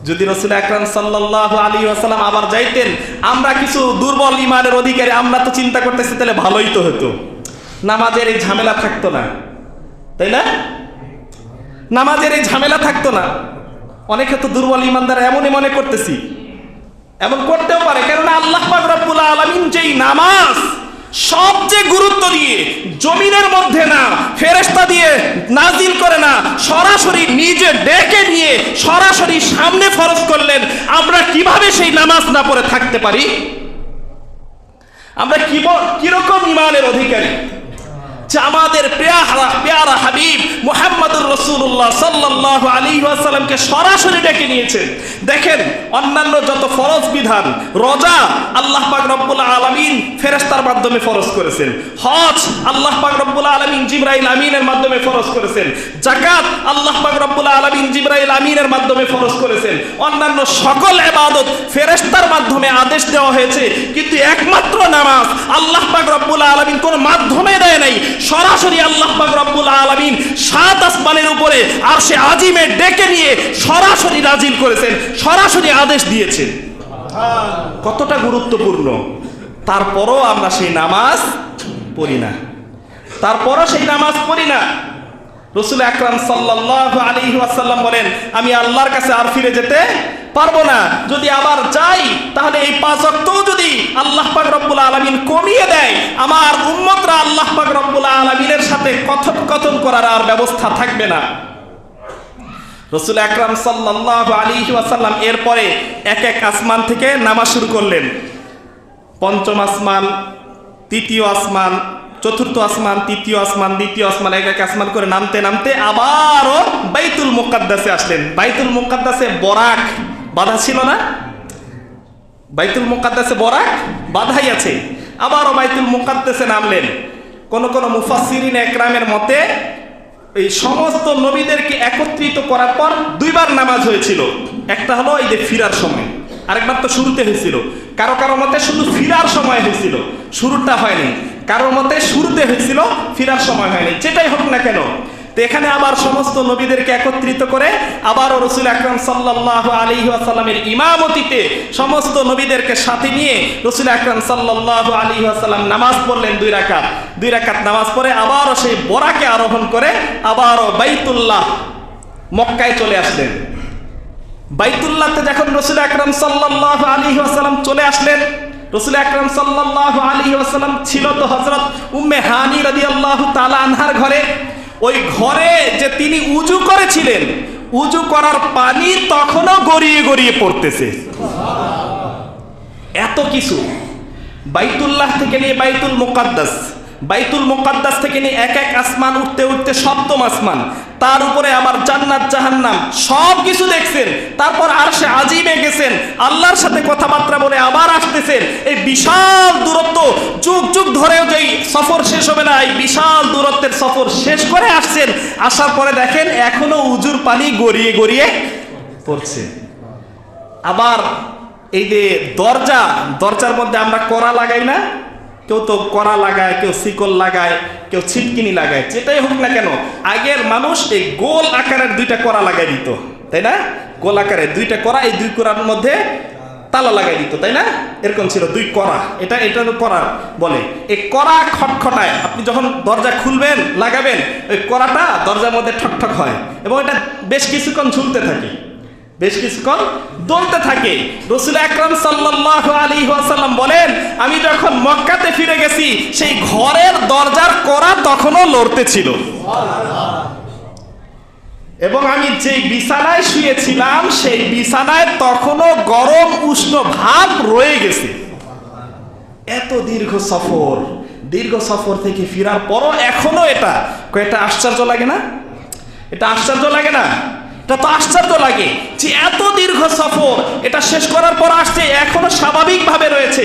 যদি রাসূল আকরাম সাল্লাল্লাহু আলাইহি ওয়াসাল্লাম আবার যাইতেন, আমরা কিছু দুর্বল ঈমানের অধিকারী, আমরা তো চিন্তা করতেছি তাহলে ভালোই তো হতো, নামাজের এই ঝামেলা থাকতো না, তাই না? নামাজের এই ঝামেলা থাকতো না। অনেকে তো দুর্বল ঈমানদার এমনই মনে করতেছি, এমন করতেও পারে, কেননা আল্লাহ পাক রব্বুল আলামিন যেই নামাজ সবচেয়ে গুরুত্ব দিয়ে জমিনের মধ্যে না ফেরেশতা দিয়ে নাজিল করে না, সরাসরি নিজে ডেকে নিয়ে সরাসরি সামনে ফরজ করলেন, আমরা কিভাবে সেই নামাজ না পড়ে থাকতে পারি? আমরা কিরকম ঈমানের অধিকারী যে আমাদের পেয়ারা হাবিব মুহাম্মদুর রাসূলুল্লাহ সাল্লাল্লাহু আলাইহি ওয়াসাল্লামকে সরাসরি ডেকে নিয়েছেন। দেখেন, অন্যান্য যত ফরজ বিধান, রোজা আল্লাহ পাক রব্বুল আলামিন ফেরেশতার মাধ্যমে ফরজ করেছেন, হজ আল্লাহ পাক রব্বুল আলামিন জিবরাইল আমিনের মাধ্যমে ফরজ করেছেন, যাকাত আল্লাহ পাক রব্বুল আলামিন জিবরাইল আমিনের মাধ্যমে ফরজ করেছেন। অন্যান্য সকল ইবাদত ফেরেশতার মাধ্যমে আদেশ দেওয়া হয়েছে, কিন্তু একমাত্র নামাজ আল্লাহ পাক রব্বুল আলামিন কোন মাধ্যমে দেয় নাই। সরাসরি আল্লাহ পাক রব্বুল আলামিন সাত আসমানের উপরে আরশে আজিমে ডেকে নিয়ে সরাসরি নাজিল করেছেন, সরাসরি আদেশ দিয়েছেন। কতটা গুরুত্বপূর্ণ! তারপরও আমরা সেই নামাজ পড়ি না, তারপরও সেই নামাজ পড়ি না। রাসূল আকরাম সাল্লাল্লাহু আলাইহি ওয়াসাল্লাম বলেন, আমি আল্লাহর কাছে আর ফিরে যেতে পারবো না। যদি আবার যাই তাহলে এই 5 ওয়াক্তও যদি আল্লাহ পাক রব্বুল আলামিন কমিয়ে দেয়, আমার উম্মতরা আল্লাহ পাক রব্বুল আলামিনের সাথে কথোপকথন করার আর ব্যবস্থা থাকবে না। রাসূল আকরাম সাল্লাল্লাহু আলাইহি ওয়াসাল্লাম এরপরে এক এক আসমান থেকে নামা শুরু করলেন। পঞ্চম আসমান, তৃতীয় আসমান, চতুর্থ আসমান, তৃতীয় আসমান, দ্বিতীয় আসমান, এক এক আসমান করে নামতে নামতে আবারও বাইতুল মুকাদ্দাসে আসলেন। বাইতুল মুকাদ্দাসে বরাক বাধা ছিল না? বাইতুল মুকাদ্দাসে বরাক বাধাই আছে। আবারও বাইতুল মুকাদ্দাসে নামলেন। কোন কোন মুফাসসিরিন একরামের মতে এই সমস্ত নবীদেরকে একত্রিত করার পর 2 বার নামাজ হয়েছিল। একটা হলো এই যে ফিরার সময়, আরেকবার তো শুরুতে হয়েছিল। কারো কারো মতে শুধু ফিরার সময় হয়েছিল, শুরুটা হয়নি। কারোর মতে শুরুতে হয়েছিল, ফিরার সময় হয়নি। যেটাই হোক না কেন, তো এখানে আবার সমস্ত নবীদেরকে একত্রিত করে আবারও রাসূল আকরাম সাল্লাল্লাহু আলাইহি ওয়াসাল্লামের ইমামতিতে সমস্ত নবীদেরকে সাথে নিয়ে রাসূল আকরাম সাল্লাল্লাহু আলাইহি ওয়াসাল্লাম নামাজ পড়লেন 2 রাকাত। 2 রাকাত নামাজ পড়ে আবারও সেই বরাকে আরোহণ করে আবারও বাইতুল্লাহ মক্কায় চলে আসলেন। বাইতুল্লাহতে যখন রাসূল আকরাম সাল্লাল্লাহু আলাইহি ওয়াসাল্লাম চলে আসলেন, রাসূল আকরাম সাল্লাল্লাহু আলাইহি ওয়াসাল্লাম ছিল তো হযরত উম্মে হানি রাদিয়াল্লাহু তাআলা আনহার ঘরে। ওই ঘরে যে তিনি উযু করেছিলেন, উযু করার পানি তখনও গড়িয়ে গড়িয়ে পড়তেছে। এত কিছু। বাইতুল্লাহ থেকে নিয়ে বাইতুল মুকাদ্দাস, বাইতুল মুকাদ্দাস থেকে নিয়ে এক এক আসমান উঠতে উঠতে 7ম আসমান, তার উপরে আবার জান্নাত জাহান্নাম সব কিছু দেখছেন। তারপর আরশে আজিমে গেছেন, আল্লাহর সাথে কথাবার্তা বলে আবার আসতেছেন। এই বিশাল দূরত্ব যুগ যুগ ধরেও যেই সফর শেষ হবে না, এই বিশাল দূরত্বের সফর শেষ করে আসছেন। আসার পরে দেখেন এখনো উজুর পানি গড়িয়ে গড়িয়ে পড়ছে। আবার এই যে দরজার মধ্যে আমরা কড়া লাগাই না? কেউ তো কড়া লাগায়, কেউ শিকল লাগায়, কেউ ছিটকিনি লাগায়। যেটাই হোক না কেন, আগের মানুষ এই গোল আকারের 2টা কড়া লাগাই দিত, তাই না? গোল আকারের 2টা কড়া, এই 2 কড়ার মধ্যে তালা লাগাই দিত, তাই না? এরকম ছিল 2 কড়া। এটা কড়া বলে। এই কড়া খটখটায়, আপনি যখন দরজা খুলবেন লাগাবেন, ওই কড়াটা দরজার মধ্যে ঠকঠক হয় এবং এটা বেশ কিছুক্ষণ ঝুলতে থাকে, বেশ কিছুক্ষণ দলতে থাকে। রাসূল আকরাম সাল্লাল্লাহু আলাইহি ওয়াসাল্লাম বলেন, আমি যখন মক্কাতে ফিরে গেছি সেই ঘরের দরজার কড়া তখনও লড়তে ছিল, এবং আমি যেই বিছানায় শুয়েছিলাম সেই বিছানায় তখনও গরম উষ্ণ ভাব রয়ে গেছে। এত দীর্ঘ সফর থেকে ফেরার পরও এখনো এটা আশ্চর্য লাগে না? এটা আশ্চর্য লাগে না? এটা তো আশ্চর্য লাগে যে এত দীর্ঘ সফর, এটা শেষ করার পর আসছে এখনো স্বাভাবিকভাবে রয়েছে।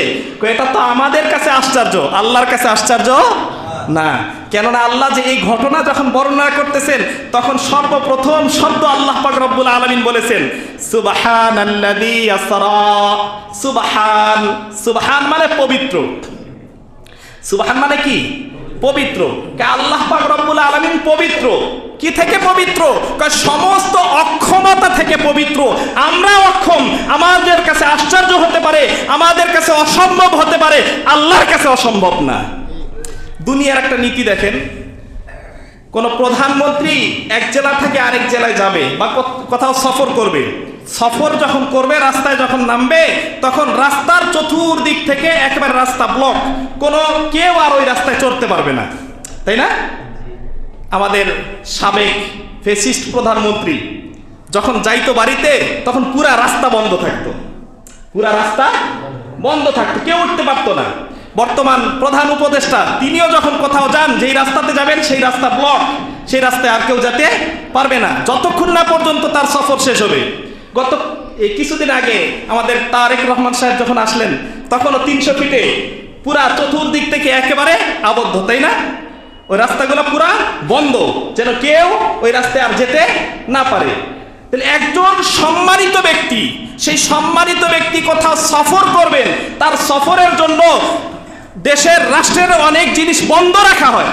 এটা তো আমাদের কাছে আশ্চর্য, আল্লাহর কাছে আশ্চর্য না। কেননা আল্লাহ যে এই ঘটনা যখন বর্ণনা করতেছেন তখন সর্বপ্রথম শব্দ আল্লাহ পাক রব্বুল আলামিন বলেছেন সুবহানাল্লাযী আসরা। সুবহান মানে পবিত্র। সুবহান মানে কি? পবিত্র। আল্লাহ পাক রব্বুল আলামিন পবিত্র। কি থেকে পবিত্র? সমস্ত অক্ষমতা থেকে পবিত্র। আমরা অক্ষম, আমাদের কাছে আশ্চর্য হতে পারে, আমাদের কাছে অসম্ভব হতে পারে, আল্লাহর কাছে অসম্ভব না। দুনিয়ার একটা নীতি দেখেন, কোন প্রধানমন্ত্রী এক জেলা থেকে আরেক জেলায় যাবে বা কোথাও সফর করবে, সফর যখন করবে, রাস্তায় যখন নামবে, তখন রাস্তার চতুর্দিক থেকে একেবারে রাস্তা ব্লক, কেউ আর ওই রাস্তায় চড়তে পারবে না, তাই না? আমাদের সাবেক ফ্যাসিস্ট প্রধানমন্ত্রী যখন যাইতো বাড়িতে তখন পুরা রাস্তা বন্ধ থাকতো, কেউ উঠতে পারতো না। বর্তমান প্রধান উপদেষ্টা তিনিও যখন কোথাও যান, যেই রাস্তাতে যাবেন সেই রাস্তা ব্লক, সেই রাস্তায় আর কেউ যেতে পারবে না যতক্ষণ না পর্যন্ত তার সফর শেষ হবে। কিছুদিন আগে আমাদের তারেক রহমান সাহেব যখন আসলেন তখনও 300 ফিটে পুরা চতুর্দিক থেকে একেবারে আবদ্ধ, তাই না? ওই রাস্তাগুলো পুরা বন্ধ, যেন কেউ ওই রাস্তায় আর যেতে না পারে। তাহলে একজন সম্মানিত ব্যক্তি, সেই সম্মানিত ব্যক্তি কোথাও সফর করবেন, তার সফরের জন্য দেশের রাষ্ট্রের অনেক জিনিস বন্ধ রাখা হয়,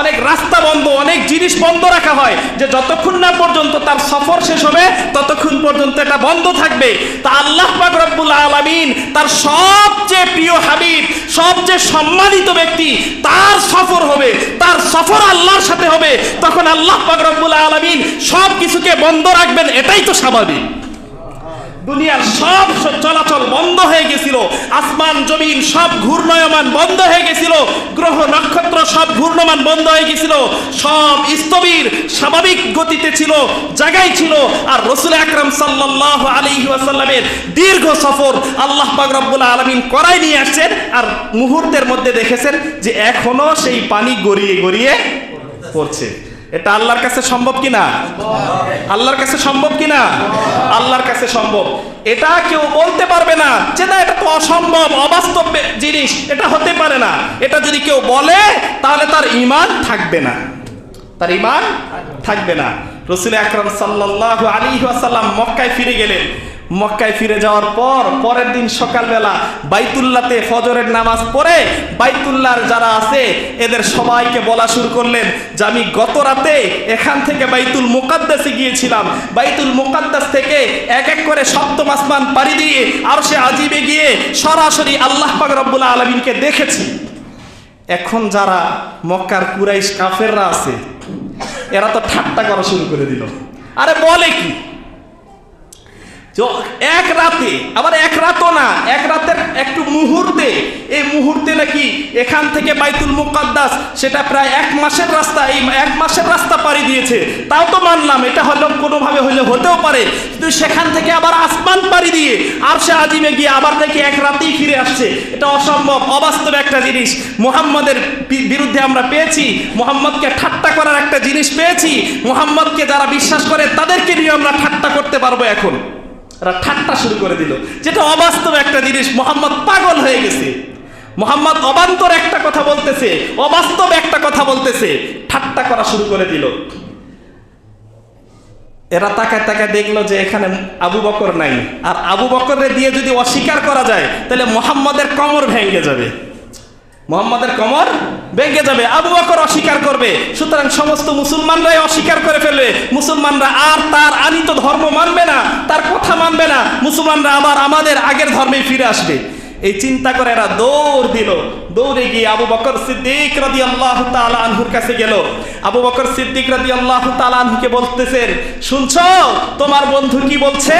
অনেক রাস্তা বন্ধ, অনেক জিনিস বন্ধ রাখা হয়, যে যতক্ষণ না পর্যন্ত তার সফর শেষ হবে ততক্ষণ পর্যন্ত এটা বন্ধ থাকবে। তা আল্লাহ পাক রব্বুল আলামিন তার সবচেয়ে প্রিয় হাবিব, সবচেয়ে সম্মানিত ব্যক্তি, তার সফর হবে, তার সফর আল্লাহর সাথে হবে, তখন আল্লাহ পাক রব্বুল আলামিন সব কিছুকে বন্ধ রাখবেন, এটাই তো স্বাভাবিক। দুনিয়ার সব চলাচল বন্ধ হয়ে গেছিল, আসমান জমিন সব ঘূর্ণয়মান বন্ধ হয়ে গেছিল, গ্রহ নক্ষত্র সব ঘূর্ণমান বন্ধ হয়ে গেছিল, সব স্থবির স্বাভাবিক গতিতে ছিল, জায়গায় ছিল। আর রাসূল আকরাম সাল্লাল্লাহু আলাইহি ওয়াসাল্লামের দীর্ঘ সফর আল্লাহ পাক রব্বুল আলামিন করাই নিয়ে আসছেন, আর মুহূর্তের মধ্যে দেখেছেন যে এখনো সেই পানি গড়িয়ে গড়িয়ে পড়ছে। এটা আল্লাহর কাছে সম্ভব কিনা? আল্লাহর কাছে সম্ভব কিনা? আল্লাহর কাছে সম্ভব। এটা কেউ বলতে পারবে না যে না এটা তো অসম্ভব, অবাস্তব জিনিস, এটা হতে পারে না। এটা যদি কেউ বলে তাহলে তার ঈমান থাকবে না, তার ঈমান থাকবে না। রাসূল আকরাম সাল্লাল্লাহু আলাইহি ওয়াসাল্লাম মক্কায় ফিরে গেলেন। মক্কায় ফিরে যাওয়ার পর পরের দিন সকালবেলা বাইতুল্লাহতে ফজরের নামাজ পড়ে বাইতুল্লাহর যারা আছে এদের সবাইকে বলা শুরু করলেন যে আমি গত রাতে এখান থেকে বাইতুল মুকাদ্দাসে গিয়েছিলাম, বাইতুল মুকাদ্দাস থেকে এক এক করে সপ্তম আসমান পাড়ি দিয়ে আরশে আজিবে গিয়ে সরাসরি আল্লাহ পাক রব্বুল আলামিনকে দেখেছি। এখন যারা মক্কার কুরাইশ কাফেররা আছে এরা তো ঠাট্টা করা শুরু করে দিল, আরে বলে কি এক রাতে, আবার এক রাতও না, এক রাতের একটু মুহূর্তে, এই মুহূর্তে নাকি এখান থেকে বাইতুল মুকাদ্দাস সেটা প্রায় 1 মাসের রাস্তা, এই 1 মাসের রাস্তা পাড়ি দিয়েছে। তাও তো মানলাম এটা হলো কোনোভাবে হলে হতেও পারে, কিন্তু সেখান থেকে আবার আসমান পাড়ি দিয়ে আরশে আজিমে গিয়ে আবার নাকি এক রাতেই ফিরে আসছে, এটা অসম্ভব, অবাস্তব একটা জিনিস। মুহাম্মদের বিরুদ্ধে আমরা পেয়েছি, মুহাম্মদকে ঠাট্টা করার একটা জিনিস পেয়েছি। মুহাম্মদকে যারা বিশ্বাস করে তাদেরকে নিয়ে আমরা ঠাট্টা করতে পারবো। এখন এরা ঠাট্টা শুরু করে দিল, যেটা অবাস্তব একটা জিনিস। মুহাম্মদ পাগল হয়ে গেছে, মুহাম্মদ অবান্তর একটা কথা বলতেছে, অবাস্তব একটা কথা বলতেছে, ঠাট্টা করা শুরু করে দিল। এরা তাকায় তাকায় দেখলো যে এখানে আবু বকর নাই, আর আবু বকরে দিয়ে যদি অস্বীকার করা যায় তাহলে মুহাম্মদের কোমর ভেঙে যাবে, মুহাম্মদের কোমর ভেঙে যাবে, আবু বকর অস্বীকার করবে, সুতরাং সমস্ত মুসলমানরাই অস্বীকার করে ফেলবে, মুসলমানরা আর তার আনিত ধর্ম মানবে না, তার কথা মানবে না, মুসলমানরা আবার আমাদের আগের ধর্মে ফিরে আসবে। এই চিন্তা করে এরা দৌড় দিল, দৌড়ে গিয়ে আবু বকর সিদ্দিক রাদিয়াল্লাহু তাআলা আনহুর কাছে গেল। আবু বকর সিদ্দিক রাদিয়াল্লাহু তাআলা আনহুকে বলতেছেন, শুনছো তোমার বন্ধু কি বলছে?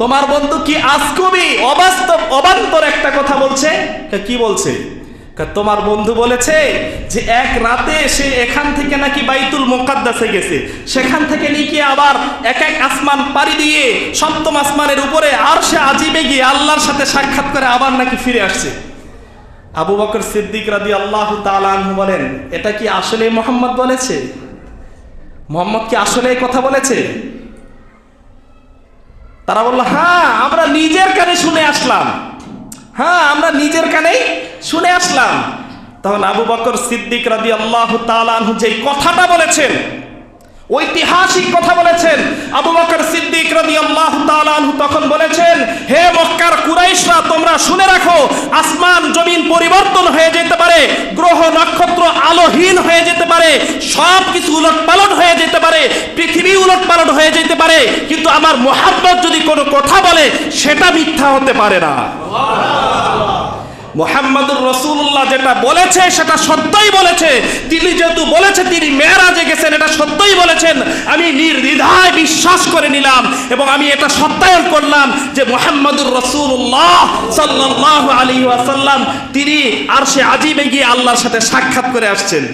তোমার বন্ধু কি আজগুবি অবাস্তব অবান্তর একটা কথা বলছে? কি বলছে? তোমার বন্ধু বলেছে যে এক রাতে সে এখান থেকে নাকি বাইতুল মুকাদ্দাসে গেছে, সেখান থেকে নাকি আবার এক এক আসমান পাড়ি দিয়ে সপ্তম আসমানের উপরে আরশে আজিবে গিয়ে আল্লাহর সাথে সাক্ষাৎ করে আবার নাকি ফিরে আসছে। আবু বকর সিদ্দিক রাদিয়াল্লাহু তাআলা আনহু বলেন, এটা কি আসলে মুহাম্মদ বলেছে? মুহাম্মদ কি আসলে এই কথা বলেছে? তারা বলল, হ্যাঁ আমরা নিজের কানে শুনে আসলাম, হ্যাঁ আমরা নিজের কানেই শুনে আসলাম। তখন আবু বকর সিদ্দিক রাদিয়াল্লাহু তাআলা আনহু যেই কথাটা বলেছেন, ঐতিহাসিক কথা বলেছেন, আবু বকর সিদ্দিক রাদিয়াল্লাহু তাআলা আনহু তখন বলেছেন, হে মক্কার কুরাইশরা তোমরা শুনে রাখো, আসমান জমিন পরিবর্তন হয়ে যেতে পারে, গ্রহ নক্ষত্র আলোহীন হয়ে যেতে পারে, সব কিছু উলটপালট হয়ে যেতে পারে, পৃথিবী উলটপালট হয়ে যেতে পারে, কিন্তু আমার মুহাম্মদ যদি কোনো কথা বলে সেটা মিথ্যা হতে পারে না। মুহাম্মদুর রাসূলুল্লাহ যেটা বলেছে সেটা সত্যই বলেছে। তিনি যেহেতু বলেছে তিনি মেরাজে গেছেন, এটা সত্যই বলেছেন। আমি নির্দ্বিধায় বিশ্বাস করে নিলাম এবং আমি এটা সত্যায়ন করলাম যে মুহাম্মদুর রাসূলুল্লাহ সাল্লাল্লাহু আলাইহি ওয়াসাল্লাম তিনি আরশে আজিমে গিয়ে আল্লাহর সাথে সাক্ষাৎ করে আসছেন।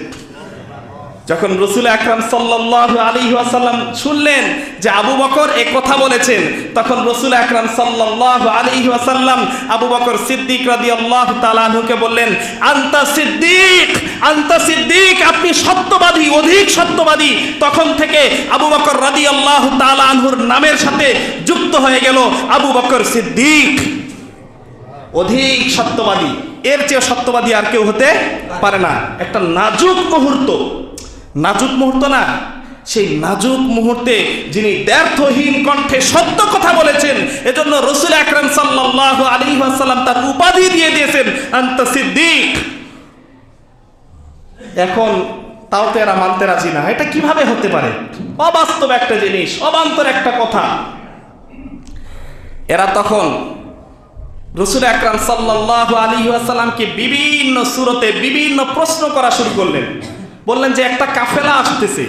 যখন রাসূল আকরাম সাল্লাল্লাহু আলাইহি ওয়াসাল্লাম শুনলেন যে আবু বকর এই কথা বলেছেন, তখন রাসূল আকরাম সাল্লাল্লাহু আলাইহি ওয়াসাল্লাম আবু বকর সিদ্দিক রাদিয়াল্লাহু তাআলা আনহুকে বললেন, আনতা সিদ্দিক, আনতা সিদ্দিক, আপনি সত্যবাদী, অধিক সত্যবাদী। তখন থেকে আবু বকর রাদিয়াল্লাহু তাআলা আনহুর নামের সাথে যুক্ত হয়ে গেল আবু বকর সিদ্দিক, অধিক সত্যবাদী। এর চেয়ে সত্যবাদী আর কেউ হতে পারে না। একটা নাজুক মুহূর্ত, নাজুক মুহূর্ত না, সেই নাজুক মুহূর্তে যিনি দ্ব্যর্থহীন কণ্ঠে সত্য কথা বলেছেন, এজন্য রাসূল আকরাম সাল্লাল্লাহু আলাইহি ওয়াসাল্লাম তার উপাধি দিয়ে দিয়েছেন আনতা সিদ্দিক। এখন তাও তো এরা মানতে রাজি না। এটা কিভাবে হতে পারে? অবাস্তব একটা জিনিস, অবান্তর একটা কথা। এরা তখন রাসূল আকরাম সাল্লাল্লাহু আলাইহি ওয়াসাল্লামকে বিভিন্ন সূরতে বিভিন্ন প্রশ্ন করা শুরু করলেন। বললেন যে একটা কাফেলা আসতেছে,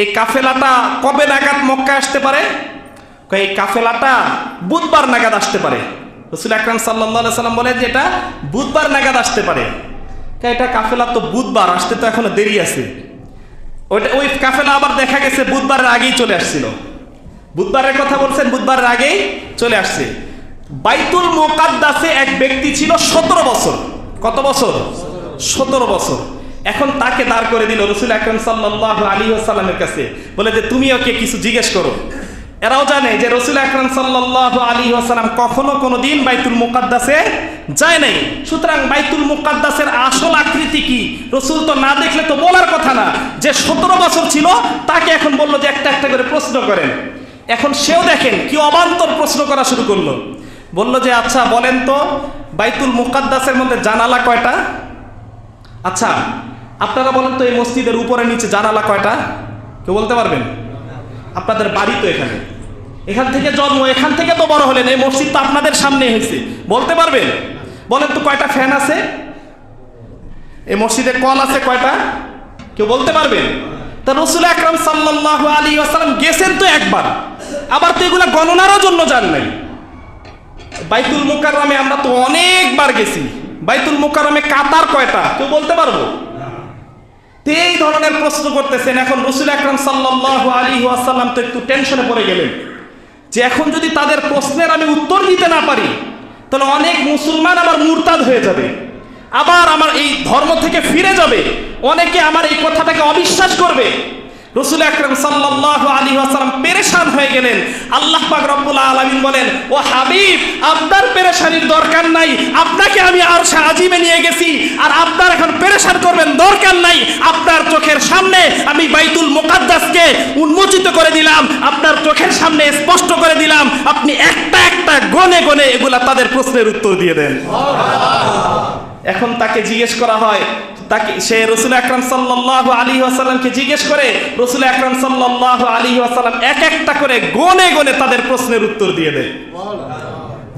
এই কাফেলাটা কবে নাগাদ মক্কা আসতে পারে? এই কাফেলাটা বুধবার নাগাদ আসতে পারে। রাসূল আকরাম সাল্লাল্লাহু আলাইহি ওয়াসাল্লাম বলেন যে এটা বুধবার নাগাদ আসতে পারে। এটা কাফেলা তো বুধবার আসতে তো এখনো দেরি আছে। ওই কাফেলা আবার দেখা গেছে বুধবারের আগেই চলে আসছিল। বুধবারের কথা বলছেন, বুধবারের আগেই চলে আসছে। বাইতুল মুকাদ্দাসে এক ব্যক্তি ছিল 17 বছর। কত বছর? 17 বছর। এখন তাকে দাঁড় করে দিল রাসূল আকরাম সাল্লাল্লাহু আলাইহি ওয়াসাল্লামের কাছে, বলে যে তুমি ওকে কিছু জিজ্ঞেস করো। এরাও জানে যে রাসূল আকরাম সাল্লাল্লাহু আলাইহি ওয়াসাল্লাম কখনো কোনোদিন বাইতুল মুকাদ্দাসে যায় নাই। সুতরাং বাইতুল মুকাদ্দাসের আসল আকৃতি কি রাসূল তো না দেখলে তো বলার কথা না। যে 17 বছর ছিল তাকে এখন বললো যে একটা একটা করে প্রশ্ন করেন। এখন সেও দেখেন কি অবান্তর প্রশ্ন করা শুরু করলো। বললো যে আচ্ছা বলেন তো বাইতুল মুকাদ্দাসের মধ্যে জানালা কয়টা? আচ্ছা আপনারা বলেন তো এই মসজিদের উপরে নিচে জানালা কয়টা? কেউ বলতে পারবেন? আপনাদের বাড়ি তো এখান থেকে জন্ম, এখান থেকে তো বড় হলেন, এই মসজিদ তো আপনাদের সামনে হয়েছে, বলতে পারবেন? বলেন তো কয়টা ফ্যান আছে এই মসজিদে? কল আছে কয়টা? কেউ বলতে পারবেন? তা রাসূল আকরাম সাল্লাল্লাহু আলাইহি ওয়াসাল্লাম গেছেন তো একবার, আবার তো এগুলা গণনারও জন্য যান নাই। বাইতুল মুকাররমে আমরা তো অনেকবার গেছি। বাইতুল মুকাররমে কাতার কয়টা? কেউ বলতে পারবো? এই ধরনের প্রশ্ন করতেছেন। এখন রাসূল আকরাম সাল্লাল্লাহু আলাইহি ওয়াসাল্লাম তো একটু টেনশনে পড়ে গেলেন যে এখন যদি তাদের প্রশ্নের আমি উত্তর দিতে না পারি তাহলে অনেক মুসলমান আবার মুরতাদ হয়ে যাবে, আবার আমার এই ধর্ম থেকে ফিরে যাবে, অনেকে আমার এই কথাটাকে অবিশ্বাস করবে। রাসূল আকরাম সাল্লাল্লাহু আলাইহি ওয়াসাল্লাম পেরেশান হয়ে গেলেন। আল্লাহ পাক রব্বুল আলামিন বলেন, ও হাবিব আপনার পেরেশানির দরকার নাই, আপনাকে আমি আরশে আজিমে নিয়ে গেছি, আর আপনার এখন পেরেশান করবেন দরকার নাই। আপনার চোখের সামনে আমি বাইতুল মুকাদ্দাসকে উন্মোচিত করে দিলাম, আপনার চোখের সামনে স্পষ্ট করে দিলাম, আপনি একটা একটা গনে গনে এগুলা তাদের প্রশ্নের উত্তর দিয়ে দেন। এখন তাকে জিজ্ঞেস করা হয়, তাকে সে রাসূল আকরাম সাল্লাল্লাহু আলাইহি ওয়াসাল্লামকে জিজ্ঞেস করে, রাসূল আকরাম সাল্লাল্লাহু আলাইহি ওয়াসাল্লাম এক একটা করে গনে গনে তাদের প্রশ্নের উত্তর দিয়ে দেয়।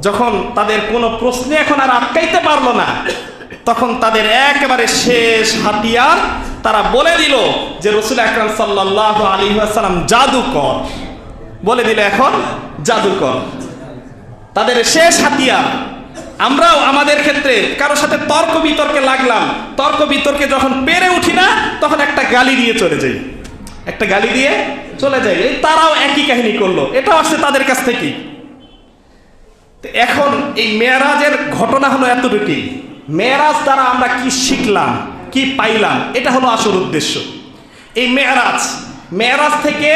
যখন তাদের কোনো প্রশ্নে এখন আর আটকাইতে পারলো না, তখন তাদের একেবারে শেষ হাতিয়ার তারা বলে দিল যে রাসূল আকরাম সাল্লাল্লাহু আলাইহি ওয়াসাল্লাম জাদুকর। বলে দিল এখন জাদুকর, তাদের শেষ হাতিয়ার। আমরাও আমাদের ক্ষেত্রে কারোর সাথে তর্ক বিতর্কে লাগলাম, তর্ক বিতর্কে যখন পেরে উঠি না তখন একটা গালি দিয়ে চলে যাই, একটা গালি দিয়ে চলে যাই। তারাও একই কাহিনী করলো, এটাও আসছে তাদের কাছ থেকেই। এখন এই মেরাজের ঘটনা হলো এতটুকুই। মেরাজ দ্বারা আমরা কি শিখলাম, কি পাইলাম, এটা হলো আসল উদ্দেশ্য। এই মেরাজ থেকে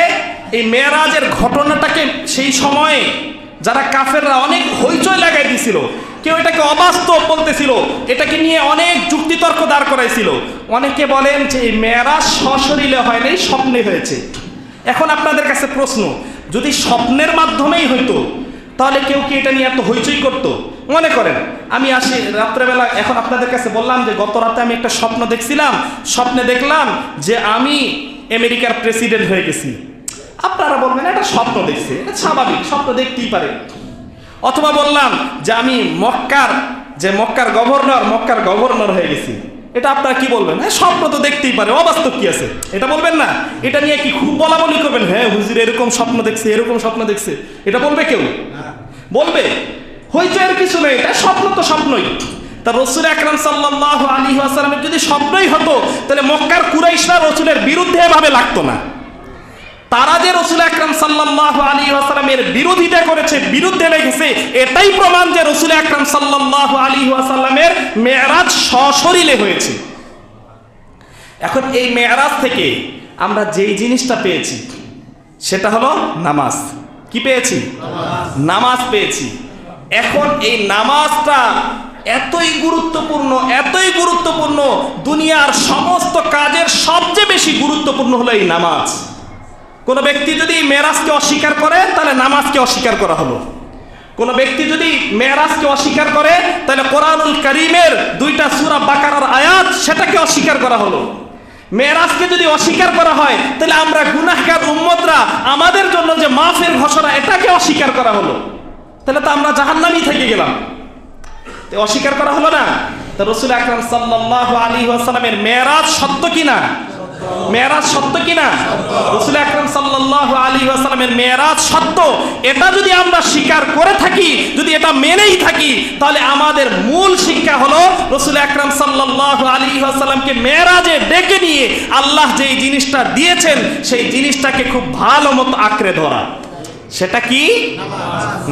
এই মেরাজের ঘটনাটাকে সেই সময়ে যারা কাফেররা অনেক হইচই লাগাই দিয়েছিল, কেউ এটাকে অবাস্তব বলতেছিল, এটাকে নিয়ে অনেক যুক্তিতর্ক দাঁড় করাইছিল। অনেকে বলেন যে এই মেরাজ সশরীরে হয় নাই, স্বপ্নে হয়েছে। এখন আপনাদের কাছে প্রশ্ন, যদি স্বপ্নের মাধ্যমেই হইতো তাহলে কেউ কি এটা নিয়ে এত হইচই করতো? মনে করেন আমি আসি রাত্রেবেলা, এখন আপনাদের কাছে বললাম যে গত রাতে আমি একটা স্বপ্ন দেখছিলাম, স্বপ্নে দেখলাম যে আমি আমেরিকার প্রেসিডেন্ট হয়ে গেছি। আপনারা বলবেন এটা স্বপ্ন দেখছে, এটা স্বাভাবিক, স্বপ্ন দেখতেই পারে। অথবা বললাম যে আমি মক্কার গভর্নর হয়ে গেছি, এটা আপনারা কি বলবেন? হ্যাঁ স্বপ্ন তো দেখতেই পারে, অবাস্তব কি আছে, এটা বলবেন না? এটা নিয়ে কি খুব বলাবলি করবেন? হ্যাঁ হুজুর এরকম স্বপ্ন দেখছে, এরকম স্বপ্ন দেখছে, এটা বলবে কেউ? বলবে? হইতো এর কিছু নেই, এটা স্বপ্ন তো স্বপ্নই। তা রাসূল আকরাম সাল্লাল্লাহু আলাইহি ওয়াসাল্লামের যদি স্বপ্নই হতো তাহলে মক্কার কুরাইশরা রাসূলের বিরুদ্ধে এভাবে লাগতো না। তারা যে রাসূল আকরাম সাল্লাল্লাহু আলাইহি ওয়াসাল্লামের বিরোধিতা করেছে, বিরুদ্ধে লেগেছে, এটাই প্রমাণ যে রাসূল আকরাম সাল্লাল্লাহু আলাইহি ওয়াসাল্লামের মেরাজ সশরীরে হয়েছে। এখন এই মেরাজ থেকে আমরা যেই জিনিসটা পেয়েছি সেটা হলো নামাজ। কি পেয়েছি? নামাজ পেয়েছি। এখন এই নামাজটা এতই গুরুত্বপূর্ণ, দুনিয়ার সমস্ত কাজের সবচেয়ে বেশি গুরুত্বপূর্ণ হলো এই নামাজ। কোন ব্যক্তি যদি মেরাজকে অস্বীকার করে তাহলে নামাজকে অস্বীকার করা হলো। কোন ব্যক্তি যদি মেরাজকে অস্বীকার করে তাহলে কোরআনুল কারীমের 2টা সূরা বাকারার আয়াত সেটাকে অস্বীকার করা হলো। মেরাজকে যদি অস্বীকার করা হয় তাহলে আমরা গুনাহগার উম্মতরা আমাদের জন্য যে মাফের ঘোষণা এটাকে অস্বীকার করা হলো, তাহলে তো আমরা জাহান্নামী থেকে গেলাম। তো অস্বীকার করা হলো না। তো রাসূল আকরাম সাল্লাল্লাহু আলাইহি ওয়াসাল্লামের মেরাজ সত্য কিনা? মেরাজ সত্য কিনা? রাসূল আকরাম সাল্লাল্লাহু আলাইহি ওয়াসাল্লামের মেরাজ সত্য, এটা যদি আমরা স্বীকার করে থাকি, যদি এটা মেনেই থাকি, তাহলে আমাদের মূল শিক্ষা হলো রাসূল আকরাম সাল্লাল্লাহু আলাইহি ওয়াসাল্লামকে মেরাজে ডেকে নিয়ে আল্লাহ যেই জিনিসটা দিয়েছেন সেই জিনিসটাকে খুব ভালো মতো আঁকড়ে ধরা। সেটা কি?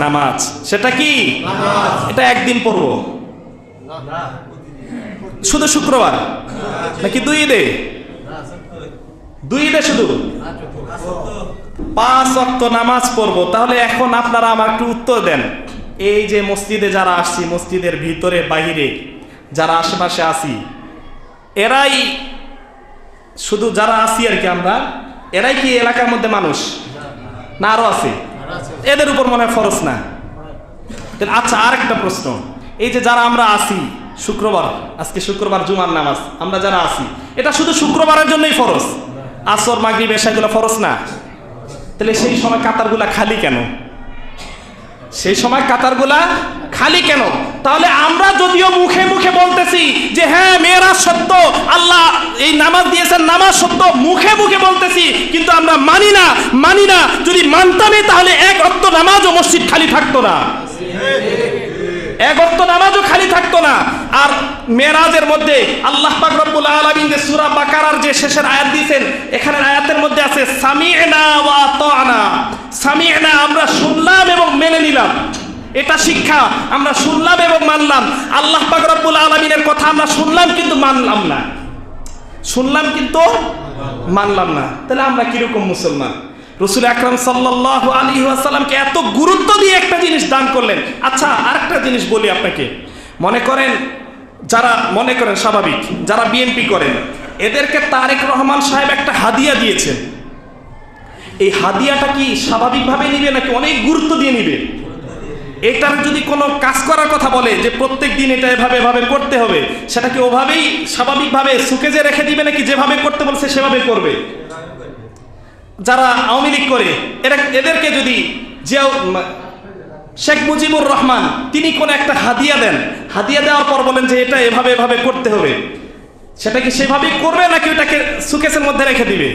নামাজ। সেটা কি? এটা একদিন পড়বো? শুধু শুক্রবার নাকি 2 ঈদে? 2 ঈদে শুধু 5 ওয়াক্ত নামাজ পড়বো। তাহলে এখন আপনারা আমার একটু উত্তর দেন। এই যে মসজিদে যারা আসছি, মসজিদের ভিতরে বাহিরে যারা আশেপাশে আসি, এরাই শুধু যারা আসি আর কি আমরা, এরাই কি এলাকার মধ্যে মানুষ না আরো আছে? এদের উপর মনে হয় ফরজ না? আচ্ছা, আর একটা প্রশ্ন, এই যে যারা আমরা আসি শুক্রবার, আজকে শুক্রবার জুমার নামাজ, আমরা যারা আসি এটা শুধু শুক্রবারের জন্যই ফরজ, আসর মাগরিব এশাগুলো ফরজ না? তাহলে সেই সময় কাতারগুলা খালি কেন? সেই সময় কাতারগুলা খালি কেন? তাহলে আমরা যদিও মুখে মুখে বলতেছি যে হ্যাঁ মেরাজ সত্য, আল্লাহ এই নামাজ দিয়েছেন, নামাজ সত্য, মুখে মুখে বলতেছি, কিন্তু আমরা মানি না। যদি মানতামই তাহলে 1 ওয়াক্ত নামাজও মসজিদ খালি থাকতো না, 1 ওয়াক্ত নামাজও খালি থাকতো না। আর মেরাজের মধ্যে আল্লাহ পাক রব্বুল আলামিন যে সূরা বাকারার যে শেষের আয়াত দিয়েছেন, এখানে আয়াতের মধ্যে আছে সামি'না ওয়া আতা'না। সামি'না আমরা শুনলাম এবং মেনে নিলাম, এটা শিক্ষা। আমরা শুনলাম এবং মানলাম। আল্লাহ পাক রব্বুল আলামিনের কথা আমরা শুনলাম কিন্তু মানলাম না, তাহলে আমরা কিরকম মুসলমান? রাসূল আকরাম সাল্লাল্লাহু আলাইহি ওয়াসাল্লামকে এত গুরুত্ব দিয়ে একটা জিনিস দান করলেন। আচ্ছা, আরেকটা জিনিস বলি আপনাকে, মনে করেন স্বাভাবিক যারা বিএনপি করেন, এদেরকে তারেক রহমান সাহেব একটা হাদিয়া দিয়েছেন। এই হাদিয়াটা কি স্বাভাবিকভাবে নিবে নাকি অনেক গুরুত্ব দিয়ে নিবে? এটার যদি কোনো কাজ করার কথা বলে যে প্রত্যেক দিন এটা এভাবে করতে হবে, সেটা কি ওভাবেই স্বাভাবিকভাবে সুকেজে রেখে দিবে নাকি যেভাবে করতে বলছে সেভাবে করবে? যারা আওয়ামী লীগ করে এদেরকে যদি শেখ মুজিবুর রহমান তিনি কোনো একটা হাদিয়া দেন, হাদিয়া দেওয়ার পর বলেন যে এটা এভাবে করতে হবে, সেটা কি সেভাবেই করবে নাকি ওটাকে সুকেসের মধ্যে রেখে দিবে?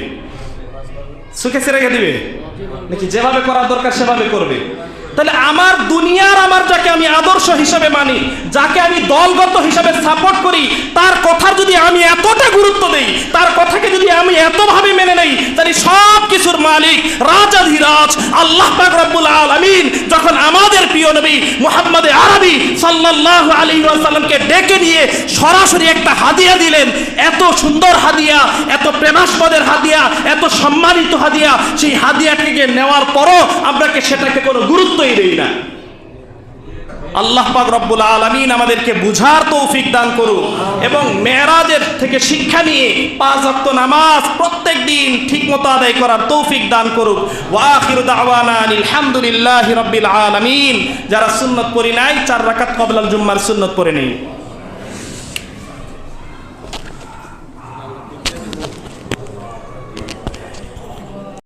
সুকেসে রেখে দিবে নাকি যেভাবে করা দরকার সেভাবে করবে? তাহলে আমার দুনিয়ার আমার যাকে আমি আদর্শ হিসাবে মানি, যাকে আমি দলগত হিসাবে সাপোর্ট করি, তার কথার যদি আমি এতটা গুরুত্ব দেই, তার কথাকে যদি আমি এতভাবে মেনে নেই, তাহলে সব কিছুর মালিক রাজাধিরাজ আল্লাহ পাক রব্বুল আলামিন যখন আমাদের প্রিয় নবী মুহাম্মদ আরবি সাল্লাল্লাহু আলাইহি ওয়াসাল্লামকে ডেকে নিয়ে সরাসরি একটা হাদিয়া দিলেন, এত সুন্দর হাদিয়া, এত প্রেমাস্পদের হাদিয়া, এত সম্মানিত হাদিয়া, সেই হাদিয়াটিকে নেওয়ার পরও আমরা সেটাকে কোনো গুরুত্ব দেই না। আল্লাহ পাক রব্বুল আলামিন আমাদেরকে বুঝার তৌফিক দান করুন এবং মেরাজের থেকে শিক্ষা নিয়ে 5 ওয়াক্ত নামাজ প্রত্যেক দিন ঠিকমতো আদায় করার তৌফিক দান করুক। ওয়া আখিরু দাওয়ানা আলহামদুলিল্লাহি রাব্বিল আলামিন। যারা সুন্নাত পড়ি নাই 4 রাকাত ক্বাবলাল জুম্মার সুন্নাত পড়ে নেই।